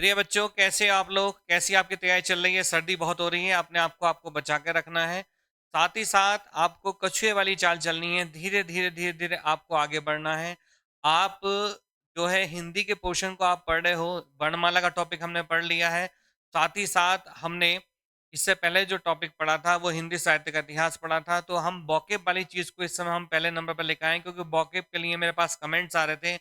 प्रिय बच्चों, कैसे आप लोग? कैसी आपकी तैयारी चल रही है? सर्दी बहुत हो रही है, अपने आप को आपको बचा के रखना है। साथ ही साथ आपको कछुए वाली चाल चलनी है, धीरे धीरे धीरे धीरे आपको आगे बढ़ना है। आप जो है हिंदी के पोर्शन को आप पढ़ रहे हो, वर्णमाला का टॉपिक हमने पढ़ लिया है। साथ ही साथ हमने इससे पहले जो टॉपिक पढ़ा था वो हिंदी साहित्य का इतिहास पढ़ा था। तो हम बॉकेब वाली चीज को इस समय हम पहले नंबर पर लेकर आए, क्योंकि बॉकेब के लिए मेरे पास कमेंट्स आ रहे थे।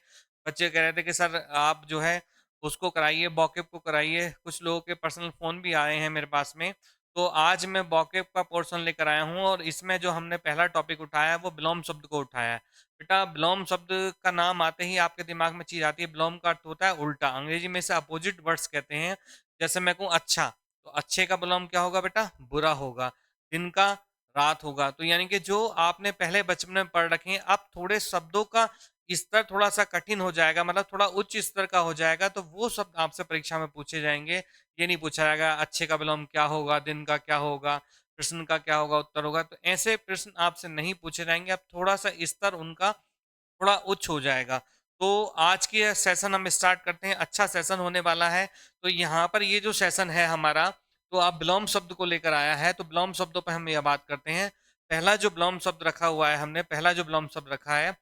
बच्चे कह रहे थे कि सर आप जो है उसको कराइए, बॉकेब को कराइए। कुछ लोगों के पर्सनल फ़ोन भी आए हैं मेरे पास में। तो आज मैं बॉकेब का पोर्शन लेकर आया हूँ, और इसमें जो हमने पहला टॉपिक उठाया है वो विलोम शब्द को उठाया है। बेटा, विलोम शब्द का नाम आते ही आपके दिमाग में चीज़ आती है। विलोम का अर्थ होता है उल्टा, अंग्रेजी में इसे अपोजिट वर्ड्स कहते हैं। जैसे मैं कहूँ अच्छा, तो अच्छे का विलोम क्या होगा बेटा? बुरा होगा। दिन का रात होगा। तो यानी कि जो आपने पहले बचपन में पढ़ रखे हैं, अब थोड़े शब्दों का स्तर थोड़ा सा कठिन हो जाएगा, मतलब थोड़ा उच्च स्तर का हो जाएगा, तो वो शब्द आपसे परीक्षा में पूछे जाएंगे। ये नहीं पूछा जाएगा अच्छे का विलोम क्या होगा, दिन का क्या होगा, प्रश्न का क्या होगा, उत्तर होगा। तो ऐसे प्रश्न आपसे नहीं पूछे जाएंगे। अब थोड़ा सा स्तर उनका थोड़ा उच्च हो जाएगा। तो आज की सेशन हम स्टार्ट करते हैं। अच्छा सेशन होने वाला है। तो यहाँ पर ये जो सेशन है हमारा, तो आप विलोम शब्द को लेकर आया है, तो विलोम शब्दों पर हम यह बात करते हैं। पहला जो विलोम शब्द रखा हुआ है हमने, पहला जो विलोम शब्द रखा है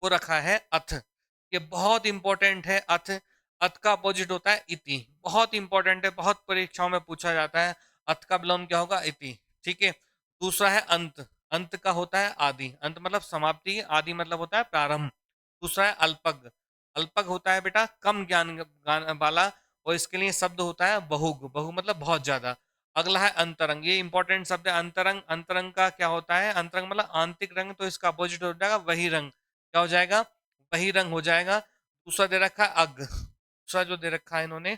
वो रखा है अथ। ये बहुत इंपॉर्टेंट है। अथ, अथ का अपोजिट होता है इति। बहुत इंपॉर्टेंट है, बहुत परीक्षाओं में पूछा जाता है। अथ का विलोम क्या होगा? इति। ठीक है। दूसरा है अंत। अंत का होता है आदि। अंत मतलब समाप्ति, आदि मतलब होता है प्रारंभ। दूसरा है अल्पग। अल्पग होता है बेटा कम वाला, और इसके लिए शब्द होता है बहुग। बहु मतलब बहुत ज्यादा। अगला है अंतरंग। ये इंपॉर्टेंट शब्द है अंतरंग। अंतरंग का क्या होता है? अंतरंग मतलब आंतरिक रंग, तो इसका अपोजिट हो जाएगा वही रंग। क्या हो जाएगा? वही रंग हो जाएगा। दूसरा दे रखा है अग। दूसरा जो दे रखा है इन्होंने,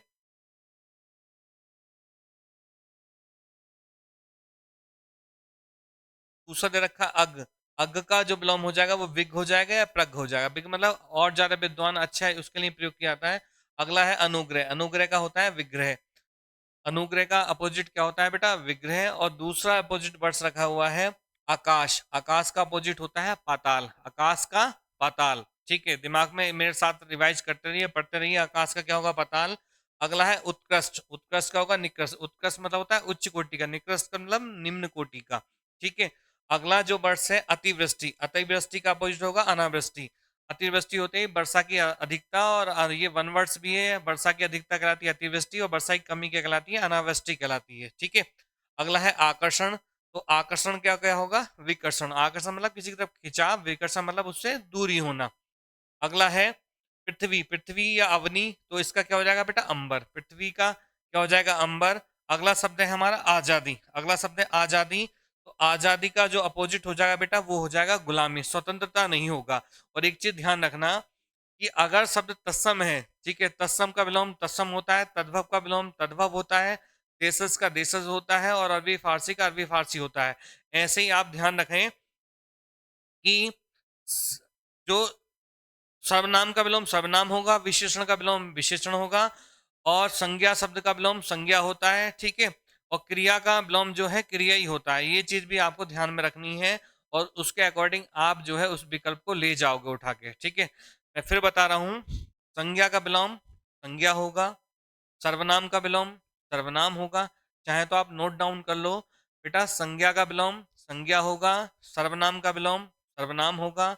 दूसरा दे रखा है अग। अग का जो विलोम हो जाएगा वो विग हो जाएगा या प्रग हो जाएगा। विग मतलब और ज्यादा विद्वान, अच्छा है, उसके लिए प्रयोग किया जाता है। अगला है अनुग्रह। अनुग्रह का होता है विग्रह। अनुग्रह का अपोजिट क्या होता है बेटा? विग्रह। और दूसरा अपोजिट वर्ड्स रखा हुआ है आकाश। आकाश का अपोजिट होता है पाताल। आकाश का पाताल। ठीक है, दिमाग में मेरे साथ रिवाइज करते रहिए, पढ़ते रहिए। आकाश का क्या होगा? पाताल। अगला है उत्कृष्ट। उत्कृष्ट का होगा निकृष्ट। उत्कृष्ट मतलब होता है उच्च कोटि का, निकृष्ट का मतलब निम्न कोटि का। ठीक है। अगला जो वर्ड्स है अतिवृष्टि। अतिवृष्टि का अपोजिट होगा अनावृष्टि। अतिवृष्टि होते ही वर्षा की अधिकता, और ये वन वर्ड्स भी है। वर्षा की अधिकता कहलाती है अतिवृष्टि, और वर्षा की कमी क्या कहलाती है? अनावृष्टि कहलाती है। ठीक है। अगला है आकर्षण। तो आकर्षण क्या क्या होगा? विकर्षण। आकर्षण मतलब किसी की तरफ खिंचाव, विकर्षण मतलब उससे दूरी होना। अगला है पृथ्वी। पृथ्वी या अवनी, तो इसका क्या हो जाएगा बेटा? अंबर। पृथ्वी का क्या हो जाएगा? अंबर। अगला शब्द है हमारा आजादी। अगला शब्द है आजादी। तो आजादी का जो अपोजिट हो जाएगा बेटा वो हो जाएगा गुलामी, स्वतंत्रता नहीं होगा। और एक चीज ध्यान रखना कि अगर शब्द तत्सम है, ठीक है, तत्सम का विलोम तत्सम होता है, तद्भव का विलोम तद्भव होता है, देशज का देशज होता है, और अरबी फारसी का अरबी फारसी होता है। ऐसे ही आप ध्यान रखें कि जो सर्वनाम का विलोम सर्वनाम होगा, विशेषण का विलोम विशेषण होगा, और संज्ञा शब्द का विलोम संज्ञा होता है। ठीक है। और क्रिया का विलोम जो है क्रिया ही होता है। ये चीज भी आपको ध्यान में रखनी है, और उसके अकॉर्डिंग आप जो है उस विकल्प को ले जाओगे उठा के। ठीक है। मैं फिर बता रहा हूं, संज्ञा का विलोम संज्ञा होगा, सर्वनाम का विलोम सर्वनाम होगा। चाहे तो आप नोट डाउन कर लो बेटा। संज्ञा का विलोम संज्ञा होगा, सर्वनाम का विलोम सर्वनाम होगा,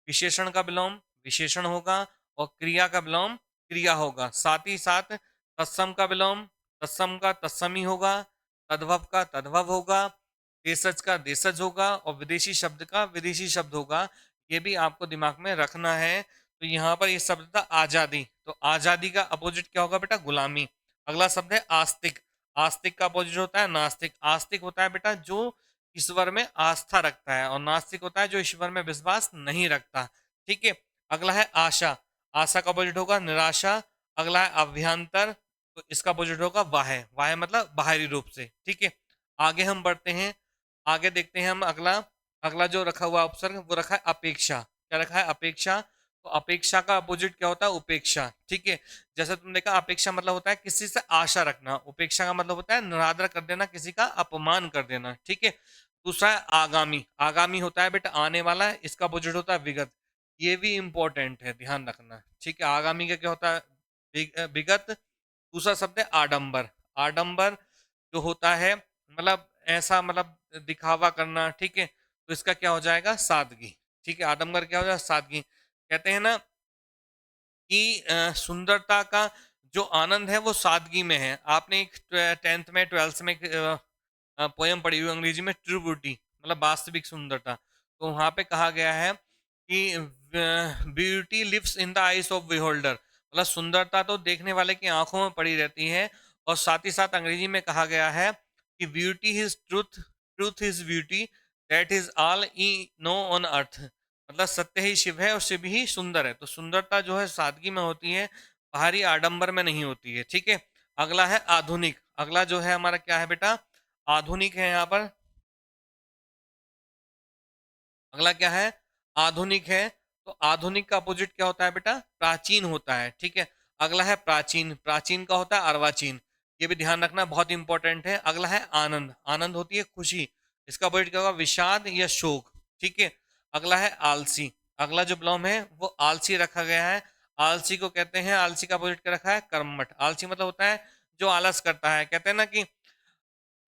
विशेषण का विलोम विशेषण होगा, और क्रिया का विलोम क्रिया होगा। साथ ही साथ तत्सम का विलोम तत्सम का तत्सम ही होगा, तद्भव का तद्भव होगा, देशज का देशज होगा, और विदेशी शब्द का विदेशी शब्द होगा। ये भी आपको दिमाग में रखना है। तो यहाँ पर ये शब्द था आजादी। तो आजादी का अपोजिट क्या होगा बेटा? गुलामी। अगला शब्द है आस्तिक। आस्तिक का अपोजिट होता है नास्तिक। आस्तिक होता है बेटा जो ईश्वर में आस्था रखता है, और नास्तिक होता है जो ईश्वर में विश्वास नहीं रखता। ठीक है। अगला है आशा। आशा का अपोजिट होगा निराशा। अगला है अभ्यंतर। तो इसका अपोजिट होगा वाह्य। वाह्य मतलब बाहरी रूप से। ठीक है। आगे हम बढ़ते हैं। आगे देखते हैं हम अगला। अगला जो रखा हुआ उपसर्ग वो रखा है अपेक्षा। क्या रखा है? अपेक्षा। तो अपेक्षा का अपोजिट क्या होता है? उपेक्षा। ठीक है। जैसे तुमने देखा, अपेक्षा मतलब होता है किसी से आशा रखना, उपेक्षा का मतलब होता है निरादर कर देना, किसी का अपमान कर देना। ठीक है। दूसरा है आगामी। आगामी होता है बेटा आने वाला है, इसका अपोजिट होता है विगत। ये भी इंपॉर्टेंट है, ध्यान रखना। ठीक है। आगामी का क्या होता है? विगत। दूसरा शब्द है आडंबर। आडंबर जो होता है मतलब ऐसा मतलब दिखावा करना, ठीक है, तो इसका क्या हो जाएगा, सादगी। ठीक है, आडंबर क्या हो जाएगा, सादगी। कहते हैं ना कि सुंदरता का जो आनंद है वो सादगी में है। आपने एक 10th में 12th में पोयम पढ़ी हुई अंग्रेजी में, ट्रू ब्यूटी मतलब वास्तविक सुंदरता। तो वहां पे कहा गया है कि beauty lives in the eyes of beholder, मतलब सुंदरता तो देखने वाले की आंखों में पड़ी रहती है। और साथ ही साथ अंग्रेजी में कहा गया है कि beauty is truth, truth is beauty, that is all E know on earth, मतलब सत्य ही शिव है और शिव ही सुंदर है। तो सुंदरता जो है सादगी में होती है, बाहरी आडंबर में नहीं होती है। ठीक है, अगला है आधुनिक। अगला जो है हमारा क्या है बेटा, आधुनिक है यहाँ पर। अगला क्या है, आधुनिक है। तो आधुनिक का अपोजिट क्या होता है बेटा, प्राचीन होता है। ठीक है, अगला है प्राचीन। प्राचीन का होता है अर्वाचीन, ये भी ध्यान रखना, बहुत इंपॉर्टेंट है। अगला है आनंद। आनंद होती है खुशी, इसका अपोजिट क्या होगा, विषाद या शोक। ठीक है, अगला है आलसी। अगला जो ब्लॉम है वो आलसी रखा गया है। आलसी को कहते हैं, आलसी का अपोजिट क्या रखा है, कर्मठ। आलसी मतलब होता है जो आलस करता है। कहते हैं ना कि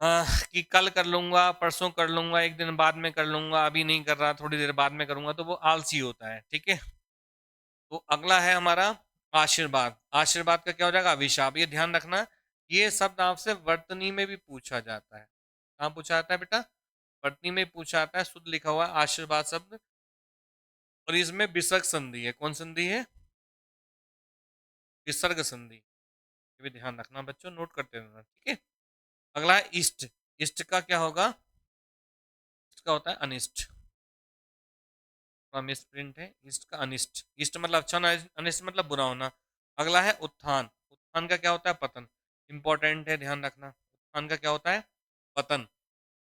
कि कल कर लूंगा, परसों कर लूंगा, एक दिन बाद में कर लूंगा, अभी नहीं कर रहा, थोड़ी देर बाद में करूंगा, तो वो आलसी होता है। ठीक है, तो अगला है हमारा आशीर्वाद। आशीर्वाद का क्या हो जाएगा, अभिशाप। ये ध्यान रखना, ये शब्द आपसे वर्तनी में भी पूछा जाता है। कहाँ पूछा जाता है बेटा, वर्तनी में पूछा जाता है। शुद्ध लिखा हुआ है आशीर्वाद शब्द, और इसमें विसर्ग संधि है। कौन संधि है, विसर्ग संधि। ये भी ध्यान रखना बच्चों, नोट करते रहना। ठीक है, अगला है इष्ट। इष्ट का क्या होगा, इसका होता है अनिष्ट। मिस प्रिंट है, इष्ट का अनिष्ट। इष्ट मतलब अच्छा होना, अनिष्ट मतलब बुरा होना। अगला है उत्थान। उत्थान का क्या होता है, पतन। इंपॉर्टेंट है, ध्यान रखना, उत्थान का क्या होता है, पतन।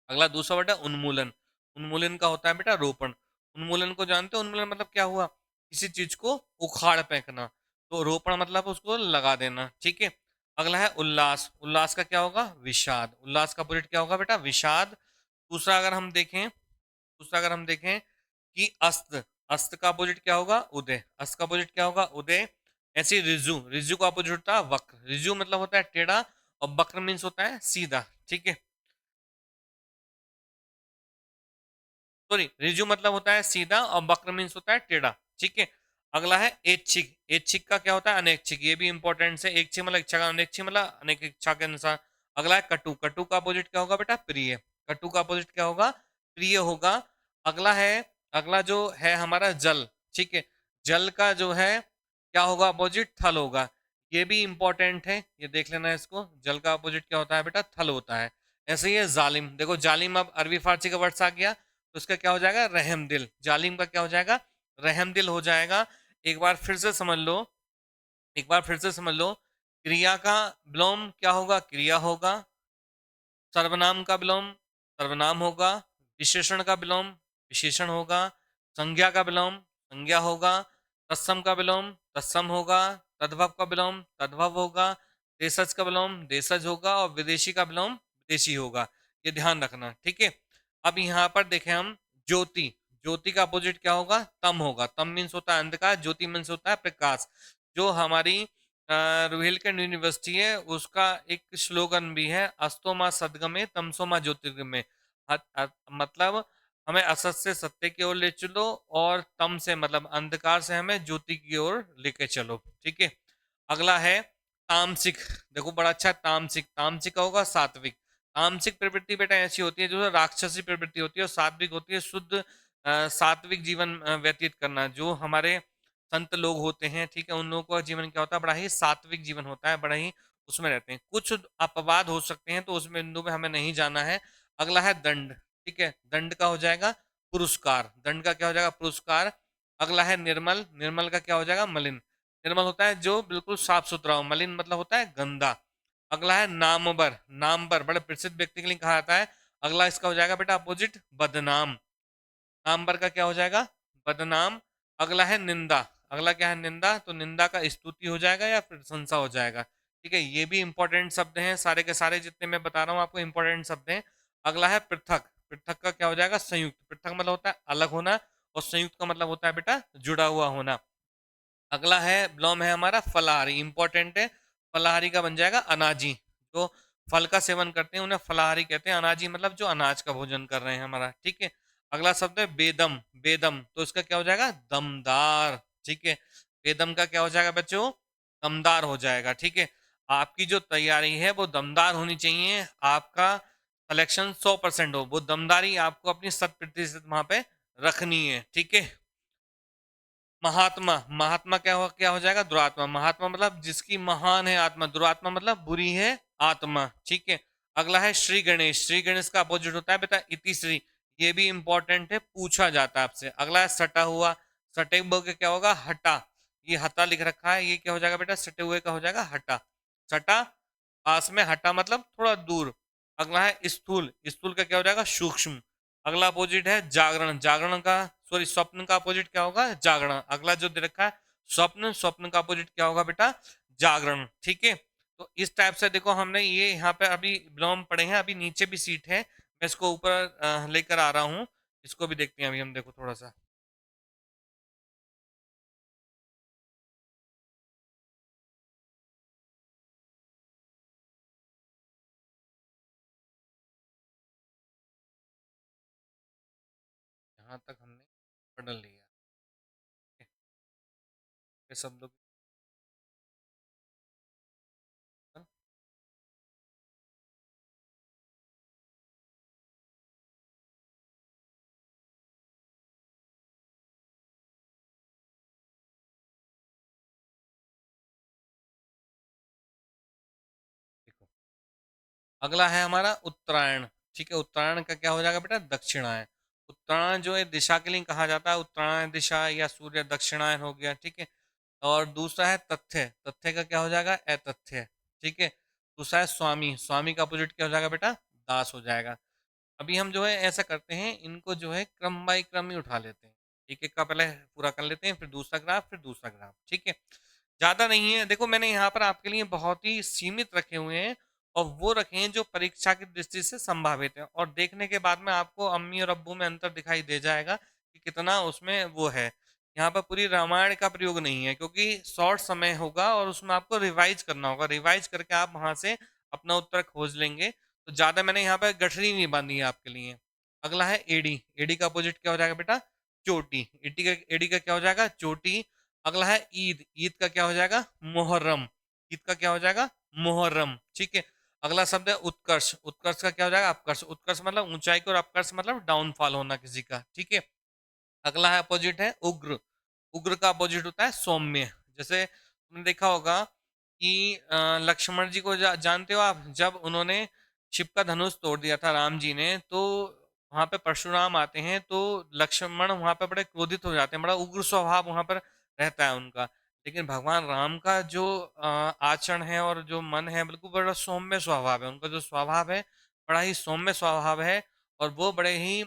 अगला दूसरा वर्ड है उन्मूलन। उन्मूलन का होता है बेटा रोपण। उन्मूलन को जानते हो, उन्मूलन मतलब क्या हुआ, किसी चीज को उखाड़ फेंकना। तो रोपण मतलब उसको लगा देना। ठीक है, अगला है उल्लास। उल्लास का क्या होगा, विषाद। उल्लास का अपोजिट क्या होगा बेटा, विषाद। दूसरा अगर हम देखें, दूसरा अगर हम देखें कि अस्त। अस्त का अपोजिट क्या होगा, उदय। अस्त का अपोजिट क्या होगा, उदय। ऐसे ही रिजु। रिजु का अपोजिट होता है वक्र। रिजु मतलब होता है टेढ़ा, और वक्र मीन्स होता है सीधा। ठीक है, सॉरी, रिजु मतलब होता है सीधा, और वक्र मीन्स होता है टेढ़ा। ठीक है, अगला है ऐच्छिक। ऐच्छिक का क्या होता है, अनैच्छिक। ये भी इंपॉर्टेंट है, ऐच्छिक मतलब इच्छा का, अनैच्छिक मतलब अनेक इच्छा के अनुसार। अगला है कटु। कटु का अपोजिट क्या होगा बेटा, प्रिय। कटु का अपोजिट क्या होगा, प्रिय होगा। अगला है, अगला जो है हमारा जल। ठीक है, जल का जो है क्या होगा, अपोजिट थल होगा। ये भी इंपॉर्टेंट है, ये देख लेना इसको। जल का अपोजिट क्या होता है बेटा, थल होता है। ऐसे ही है जालिम। देखो जालिम अब अरबी फारसी का वर्ड आ गया, तो उसका क्या हो जाएगा, रहम दिल। जालिम का क्या हो जाएगा, रहम दिल हो जाएगा। एक बार फिर से समझ लो, एक बार फिर से समझ लो, क्रिया का विलोम क्या होगा, क्रिया होगा। सर्वनाम का विलोम सर्वनाम होगा। विशेषण का विलोम विशेषण होगा। संज्ञा का विलोम संज्ञा होगा। तत्सम का विलोम तत्सम होगा। तद्भव का विलोम तद्भव होगा। देशज का विलोम देशज होगा, और विदेशी का विलोम विदेशी होगा। ये ध्यान रखना। ठीक है, अब यहाँ पर देखें हम, ज्योति। ज्योति का अपोजिट क्या होगा, तम होगा। तम मीन्स होता है अंधकार, ज्योति मीन्स होता है प्रकाश। जो हमारी रुहेलखंड यूनिवर्सिटी है उसका एक स्लोगन भी है, अस्तो माँ सदगमे तमसो माँ ज्योतिर्गमे। मतलब हमें असत से सत्य की ओर ले चलो, और तम से मतलब अंधकार से हमें ज्योति की ओर लेके चलो। ठीक है, अगला है तामसिक। देखो बड़ा अच्छा है, तामसिक। तामसिक का होगा सात्विक। तामसिक प्रवृत्ति बेटा ऐसी होती है जो राक्षसी प्रवृत्ति होती है, और सात्विक होती है शुद्ध सात्विक जीवन व्यतीत करना। जो हमारे संत लोग होते हैं, ठीक है, उन लोगों का जीवन क्या होता है, बड़ा ही सात्विक जीवन होता है, बड़ा ही उसमें रहते हैं। कुछ अपवाद हो सकते हैं, तो उस बिंदु में हमें नहीं जाना है। अगला है दंड। ठीक है, दंड का हो जाएगा पुरस्कार। दंड का क्या हो जाएगा, पुरस्कार। अगला है निर्मल। निर्मल का क्या हो जाएगा, मलिन। निर्मल होता है जो बिल्कुल साफ सुथरा हो, मलिन मतलब होता है गंदा। अगला है नामवर। नामवर बड़े प्रसिद्ध व्यक्ति के लिए कहा जाता है। अगला इसका हो जाएगा बेटा अपोजिट, बदनाम। नामवर का क्या हो जाएगा, बदनाम। अगला है निंदा। अगला क्या है, निंदा। तो निंदा का स्तुति हो जाएगा या प्रशंसा हो जाएगा। ठीक है, ये भी इंपॉर्टेंट शब्द हैं, सारे के सारे जितने मैं बता रहा हूँ आपको इंपॉर्टेंट शब्द हैं। अगला है पृथक। पृथक का क्या हो जाएगा, संयुक्त। पृथक मतलब होता है अलग होना, और संयुक्त का मतलब होता है बेटा जुड़ा हुआ होना। अगला है ब्लॉम है हमारा फलाहारी, इंपॉर्टेंट है। फलाहारी का बन जाएगा अनाजी। जो फल का सेवन करते हैं उन्हें फलाहारी कहते हैं। अनाजी मतलब जो अनाज का भोजन कर रहे हैं हमारा, ठीक है। अगला शब्द है बेदम। बेदम तो इसका क्या हो जाएगा? दमदार, ठीक है। बेदम का क्या हो जाएगा बच्चों? दमदार हो जाएगा, ठीक है। आपकी जो तैयारी है वो दमदार होनी चाहिए। आपका सिलेक्शन 100% हो, वो दमदारी आपको अपनी 100% वहां पे रखनी है, ठीक है। महात्मा, महात्मा क्या हो जाएगा? दुरात्मा। महात्मा मतलब जिसकी महान है आत्मा, दुरात्मा मतलब बुरी है आत्मा, ठीक है। अगला है श्री गणेश। श्री गणेश का अपोजिट होता है बेटा इतिश्री। ये भी इंपॉर्टेंट है, पूछा जाता है आपसे। अगला है सटा हुआ। सटे हुए का क्या होगा? हटा। ये हटा लिख रखा है, ये क्या हो जाएगा बेटा? सटे हुए का हो जाएगा हटा। सटा पास में, हटा मतलब थोड़ा दूर। अगला है स्थूल। स्थूल का क्या हो जाएगा? सूक्ष्म। अगला अपोजिट है जागरण। जागरण का, सॉरी, स्वप्न का अपोजिट क्या होगा? जागरण। अगला जो दे रखा है स्वप्न, स्वप्न का अपोजिट क्या होगा बेटा? जागरण, ठीक है। तो इस टाइप से देखो हमने ये यहाँ पे अभी विलोम पढ़े हैं। अभी नीचे भी सीट है, मैं इसको ऊपर लेकर आ रहा हूँ। इसको भी देखते हैं अभी हम, देखो थोड़ा सा। यहाँ तक हमने पढ़ लिया, ठीक है। ये शब्दों की, देखो अगला है हमारा उत्तरायण, ठीक है। उत्तरायण का क्या हो जाएगा बेटा? दक्षिणायन। उत्तरायण जो है दिशा के लिए कहा जाता है, उत्तरायण दिशा या सूर्य दक्षिणायन हो गया, ठीक है। और दूसरा है तथ्य। तथ्य का क्या हो जाएगा? अतथ्य, ठीक है। दूसरा है स्वामी। स्वामी का अपोजिट क्या हो जाएगा बेटा? दास हो जाएगा। अभी हम जो है ऐसा करते हैं, इनको जो है क्रम बाई क्रम ही उठा लेते हैं। एक एक का पहले पूरा कर लेते हैं, फिर दूसरा ग्राफ, फिर दूसरा ग्राफ, ठीक है। ज्यादा नहीं है, देखो मैंने यहाँ पर आपके लिए बहुत ही सीमित रखे हुए हैं, और वो रखे हैं जो परीक्षा की दृष्टि से संभावित है। और देखने के बाद में आपको अम्मी और अब्बू में अंतर दिखाई दे जाएगा कि कितना उसमें वो है। यहाँ पर पूरी रामायण का प्रयोग नहीं है, क्योंकि शॉर्ट समय होगा और उसमें आपको रिवाइज करना होगा। रिवाइज करके आप वहां से अपना उत्तर खोज लेंगे। तो ज्यादा मैंने यहाँ पे गठरी नहीं बांधी है आपके लिए। अगला है एडी। एडी का अपोजिट क्या हो जाएगा बेटा? चोटी। एडी का क्या हो जाएगा? चोटी। अगला है ईद। ईद का क्या हो जाएगा? मुहर्रम। ईद का क्या हो जाएगा? मुहर्रम, ठीक है। अगला शब्द है उत्कर्ष। उत्कर्ष का क्या हो जाएगा? अपकर्ष। उत्कर्ष मतलब ऊंचाई को, और अपकर्ष मतलब डाउनफॉल होना किसी का, ठीक है। अगला है अपोजिट है उग्र। उग्र का अपोजिट होता है सौम्य। जैसे तुमने देखा होगा कि लक्ष्मण जी को जानते हो आप, जब उन्होंने शिव का धनुष तोड़ दिया था राम जी ने, तो वहां पे परशुराम आते हैं, तो लक्ष्मण वहां पे बड़े क्रोधित हो जाते हैं, बड़ा उग्र स्वभाव वहां पर रहता है उनका। लेकिन भगवान राम का जो आचरण है और जो मन है, बिल्कुल बड़ा सौम्य स्वभाव है उनका। जो स्वभाव है बड़ा ही सौम्य स्वभाव है, और वो बड़े ही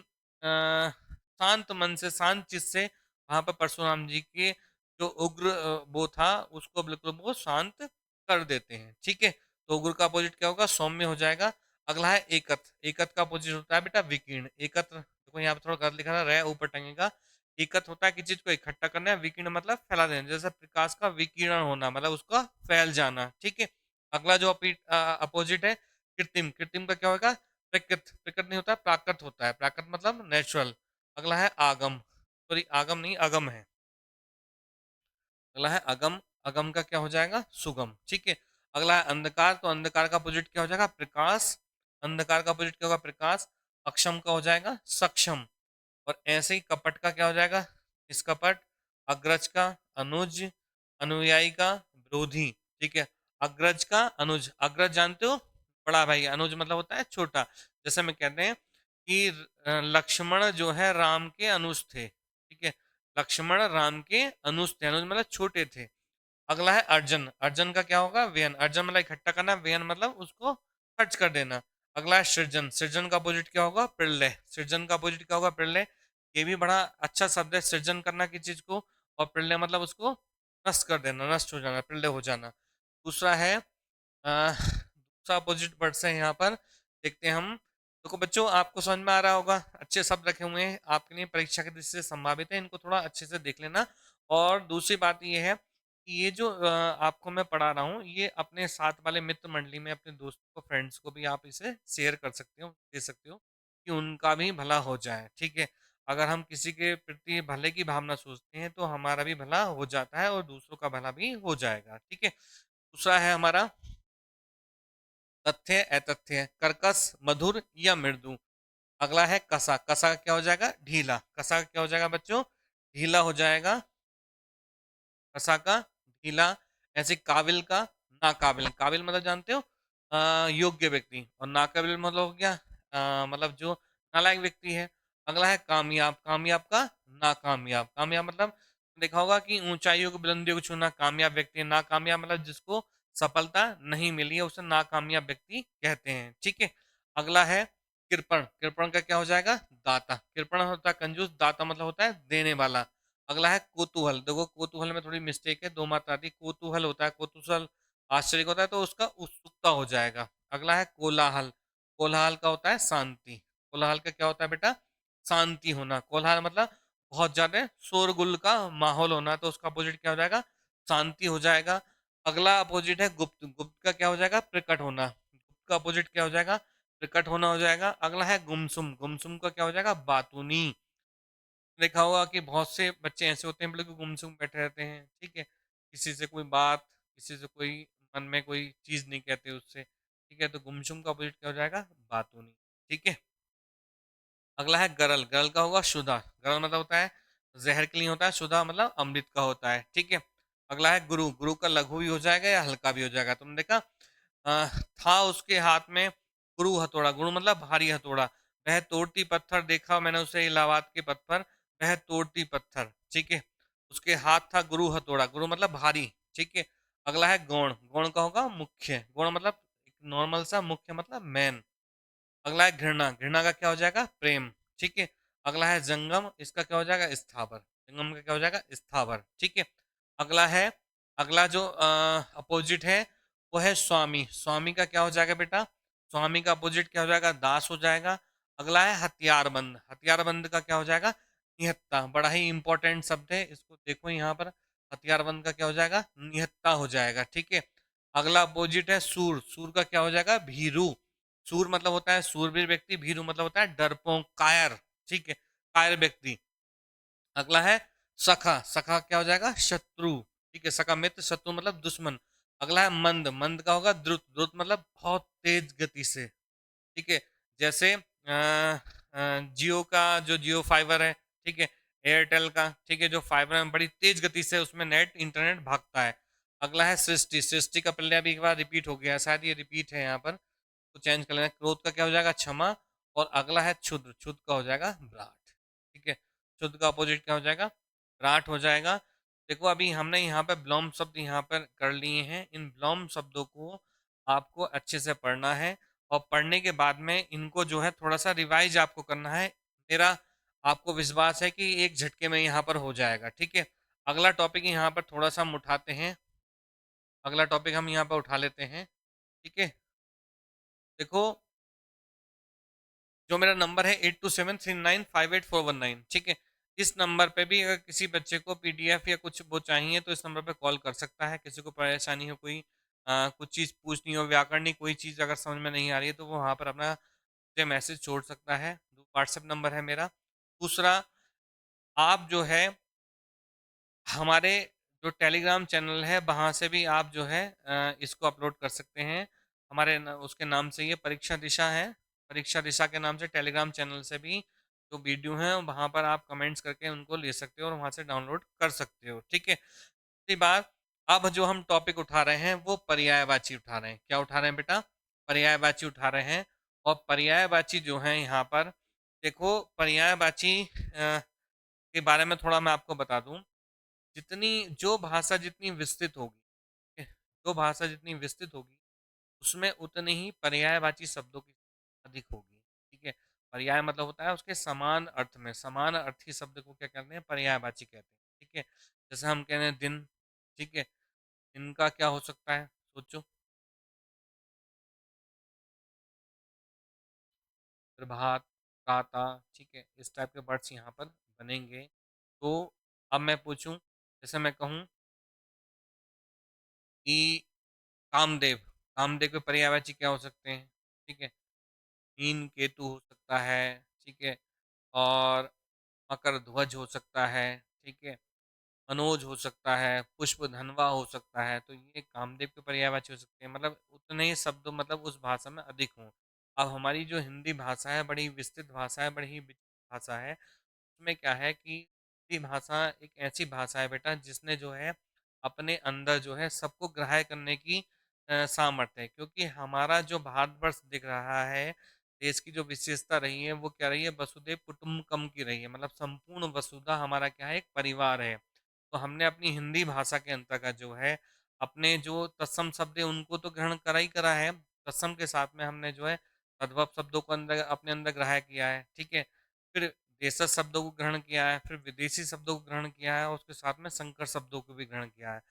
शांत मन से, शांत चित्त से वहां पर परशुराम जी के जो उग्र वो था उसको बिल्कुल वो शांत कर देते हैं, ठीक है। तो उग्र का अपोजिट क्या होगा? सौम्य हो जाएगा। अगला है एकत। एकत का अपोजिट होता है बेटा विकीर्ण। एकत्र देखो यहाँ पर थोड़ा गलत लिखा है, ऊपर टंगेगा। एकत होता है किसी चीज को इकट्ठा करना है, विकीर्ण मतलब फैला देना, जैसे प्रकाश का विकिरण होना मतलब उसका फैल जाना, ठीक है। अगला जो अपोजिट है कृत्रिम। कृत्रिम का क्या होगा? प्रकृत। प्रकृत नहीं होता, प्राकृत होता है। प्राकृत मतलब नेचुरल। अगला है आगम, सॉरी आगम नहीं, अगम है। अगला है अगम। अगम का क्या हो जाएगा? सुगम, ठीक है। अगला है अंधकार। तो अंधकार का अपोजिट क्या हो जाएगा? प्रकाश। अंधकार का अपोजिट क्या होगा? प्रकाश। अक्षम का हो जाएगा सक्षम। और ऐसे ही कपट का क्या हो जाएगा? निष्कपट। अग्रज का अनुज। अनुयायी का विरोधी, ठीक है। अग्रज का अनुज। अग्रज जानते हो? बड़ा भाई। अनुज मतलब होता है छोटा। जैसे मैं कहते हैं कि लक्ष्मण जो है राम के अनुज थे, ठीक है। लक्ष्मण राम के अनुज थे। अनुज मतलब छोटे थे। अगला है अर्जन। अर्जन का क्या होगा? व्ययन। अर्जन मतलब इकट्ठा करना, व्ययन मतलब उसको खर्च कर देना। अगला है सृजन। सृजन का अपोजिट क्या होगा? प्रलय। सृजन का अपोजिट क्या होगा? प्रलय। ये भी बड़ा अच्छा शब्द है, सृजन करना की चीज को, और प्रलय मतलब उसको नष्ट कर देना, नष्ट हो जाना, प्रलय हो जाना। दूसरा है दूसरा अपोजिट वर्ड से यहाँ पर देखते हैं हम। देखो बच्चों, आपको समझ में आ रहा होगा, अच्छे शब्द रखे हुए हैं आपके लिए, परीक्षा की दृष्टि से संभावित है, इनको थोड़ा अच्छे से देख लेना। और दूसरी बात यह है ये जो आपको मैं पढ़ा रहा हूँ, ये अपने साथ वाले मित्र मंडली में अपने दोस्तों को, फ्रेंड्स को भी आप इसे शेयर कर सकते हो, दे सकते हो कि उनका भी भला हो जाए। ठीक है, अगर हम किसी के प्रति भले की भावना सोचते हैं तो हमारा भी भला हो जाता है और दूसरों का भला भी हो जाएगा। ठीक है, दूसरा है हमारा तथ्य अतथ्य, कर्कश, मधुर या मृदु। अगला है कसा, कसा का क्या हो जाएगा? ढीला। कसा का क्या हो जाएगा बच्चों? ढीला हो जाएगा। कसा का ढीला। ऐसे काबिल का नाकाबिल। काबिल मतलब जानते हो, योग्य व्यक्ति, और नाकाबिल मतलब हो गया मतलब जो नालायक व्यक्ति है। अगला है कामयाब, कामयाब का नाकामयाब। कामयाब मतलब देखा होगा कि ऊंचाइयों को, बुलंदियों को छूना कामयाब व्यक्ति है। नाकामयाब मतलब जिसको सफलता नहीं मिली है उसे नाकामयाब व्यक्ति कहते हैं। ठीक है, अगला है कृपण। कृपण का क्या हो जाएगा? दाता। कृपण होता है कंजूस, दाता मतलब होता है देने वाला। अगला है कोतूहल। देखो कोतूहल में थोड़ी मिस्टेक है, दो मात्रा थी। कोतूहल होता है, कोतूहल आश्चर्य होता है, तो उसका उत्सुकता हो जाएगा। अगला है कोलाहल। कोलाहल का होता है शांति। कोलाहल का क्या होता है बेटा? शांति होना। कोलाहल मतलब बहुत ज्यादा शोरगुल का माहौल होना, तो उसका अपोजिट क्या हो जाएगा? शांति हो जाएगा। अगला अपोजिट है गुप्त। गुप्त का क्या हो जाएगा? प्रकट होना। गुप्त का अपोजिट क्या हो जाएगा? प्रकट होना हो जाएगा। अगला है गुमसुम। गुमसुम का क्या हो जाएगा? बातूनी। देखा होगा कि बहुत से बच्चे ऐसे होते हैं बिल्कुल गुमसुम बैठे रहते हैं। ठीक है, किसी से कोई बात, किसी से कोई मन में कोई चीज नहीं कहते उससे। ठीक है, तो गुमसुम का अपोजिट क्या हो जाएगा? बातूनी। ठीक है, अगला है गरल। गरल का होगा शुदा। गरल मतलब होता है जहर के लिए होता है, शुदा मतलब अमृत का होता है। ठीक है, अगला है गुरु। गुरु का लघु भी हो जाएगा या हल्का भी हो जाएगा। तुमने देखा था उसके हाथ में गुरु हथौड़ा। गुरु मतलब भारी हथौड़ा। वह तोड़ती पत्थर, देखा मैंने उसे इलाहाबाद के पथ पर, वह तोड़ती पत्थर। ठीक है, उसके हाथ था गुरु हथौड़ा। गुरु मतलब भारी। ठीक है, अगला है गौण। गौण का होगा मुख्य। गौण मतलब नॉर्मल सा, मुख्य मतलब मैन। अगला है घृणा। घृणा का क्या हो जाएगा? प्रेम। ठीक है, अगला है जंगम। इसका क्या हो जाएगा? स्थावर। जंगम का क्या हो जाएगा? स्थावर। ठीक है, अगला है, अगला जो अपोजिट है वो है स्वामी। स्वामी का क्या हो जाएगा बेटा? स्वामी का अपोजिट क्या हो जाएगा? दास हो जाएगा। अगला है हथियारबंद। हथियारबंद का क्या हो जाएगा? निहत्ता। बड़ा ही इंपॉर्टेंट शब्द है, इसको देखो यहाँ पर। हथियारबंद का क्या हो जाएगा? निहत्ता हो जाएगा। ठीक है, अगला अपोजिट है सूर। सूर का क्या हो जाएगा? भीरू। सूर मतलब होता है सूरवीर व्यक्ति, भीरू मतलब होता है डरपोक, कायर। ठीक है, कायर व्यक्ति। अगला है सखा। सखा क्या हो जाएगा? शत्रु। ठीक है, सखा मित्र, शत्रु मतलब दुश्मन। अगला है मंद। मंद का होगा द्रुत। द्रुत मतलब बहुत तेज गति से। ठीक है, जैसे जियो का जो जियो फाइबर है, ठीक है, एयरटेल का, ठीक है, जो फाइबर में बड़ी तेज गति से उसमें नेट इंटरनेट भागता है। अगला है सृष्टि। सृष्टि का पहले अभी एक बार रिपीट हो गया, शायद ये रिपीट है यहाँ पर, तो चेंज कर लेना। क्रोध का क्या हो जाएगा? क्षमा। और अगला है क्षुद्र। क्षुद्र का हो जाएगा विराट। ठीक है, क्षुद्र का अपोजिट क्या हो जाएगा? विराट हो जाएगा। देखो अभी हमने यहाँ पे विलोम शब्द यहाँ पर कर लिए हैं। इन विलोम शब्दों को आपको अच्छे से पढ़ना है, और पढ़ने के बाद में इनको जो है थोड़ा सा रिवाइज आपको करना है। मेरा आपको विश्वास है कि एक झटके में यहाँ पर हो जाएगा। ठीक है, अगला टॉपिक यहाँ पर थोड़ा सा हम उठाते हैं। अगला टॉपिक हम यहाँ पर उठा लेते हैं। ठीक है, देखो जो मेरा नंबर है 8273958419। ठीक है, इस नंबर पे भी अगर किसी बच्चे को पीडीएफ या कुछ वो चाहिए तो इस नंबर पे कॉल कर सकता है। किसी को परेशानी हो, कोई कुछ चीज़ पूछनी हो, व्याकरणी कोई चीज़ अगर समझ में नहीं आ रही है तो वो वहाँ पर अपना मुझे मैसेज छोड़ सकता है। व्हाट्सएप नंबर है मेरा। दूसरा, आप जो है हमारे जो टेलीग्राम चैनल है वहाँ से भी आप जो है इसको अपलोड कर सकते हैं। हमारे उसके नाम से, ये परीक्षा दिशा है, परीक्षा दिशा के नाम से टेलीग्राम चैनल से भी जो वीडियो हैं वहाँ पर आप कमेंट्स करके उनको ले सकते हो और वहाँ से डाउनलोड कर सकते हो। ठीक है, दूसरी बात, अब जो हम टॉपिक उठा रहे हैं वो पर्यायवाची उठा रहे हैं। क्या उठा रहे हैं बेटा? पर्यायवाची उठा रहे हैं। और पर्यायवाची जो है यहाँ पर, देखो पर्यायवाची के बारे में थोड़ा मैं आपको बता दूं। जितनी जो भाषा जितनी विस्तृत होगी, ठीक है, जो भाषा जितनी विस्तृत होगी उसमें उतने ही पर्यायवाची शब्दों की अधिक होगी। ठीक है, पर्याय मतलब होता है उसके समान अर्थ में, समान अर्थी शब्द को क्या कहते हैं? पर्यायवाची कहते हैं। ठीक है, जैसे हम कह रहे हैं दिन। ठीक है, दिन का क्या हो सकता है? सोचो। प्रभात, प्रातः। ठीक है, इस टाइप के वर्ड्स यहाँ पर बनेंगे। तो अब मैं पूछूं, जैसे मैं कहूँ कि कामदेव, कामदेव के पर्यायवाची क्या हो सकते हैं? ठीक है, मीन केतु हो सकता है, ठीक है, और मकर ध्वज हो सकता है, ठीक है, मनोज हो सकता है, पुष्प धनवा हो सकता है, तो ये कामदेव के पर्यायवाची हो सकते हैं। मतलब उतने ही शब्द मतलब उस भाषा में अधिक हों। अब हमारी जो हिंदी भाषा है बड़ी विस्तृत भाषा है, बड़ी ही विचित्र भाषा है। उसमें क्या है कि हिंदी भाषा एक ऐसी भाषा है बेटा जिसने जो है अपने अंदर जो है सबको ग्राह्य करने की सामर्थ्य है, क्योंकि हमारा जो भारतवर्ष दिख रहा है, देश की जो विशेषता रही है वो क्या रही है, वसुधैव कुटुंबकम की रही है। मतलब संपूर्ण वसुधा हमारा क्या है, एक परिवार है। तो हमने अपनी हिंदी भाषा के अंतर्गत जो है अपने जो तत्सम शब्द है उनको तो ग्रहण करा ही करा है, तत्सम के साथ में हमने जो है तद्भव शब्दों को अंदर अपने अंदर ग्रहण किया है, ठीक है। फिर देशज शब्दों को ग्रहण किया है, फिर विदेशी शब्दों को ग्रहण किया है, और उसके साथ में संकर शब्दों को भी ग्रहण किया है।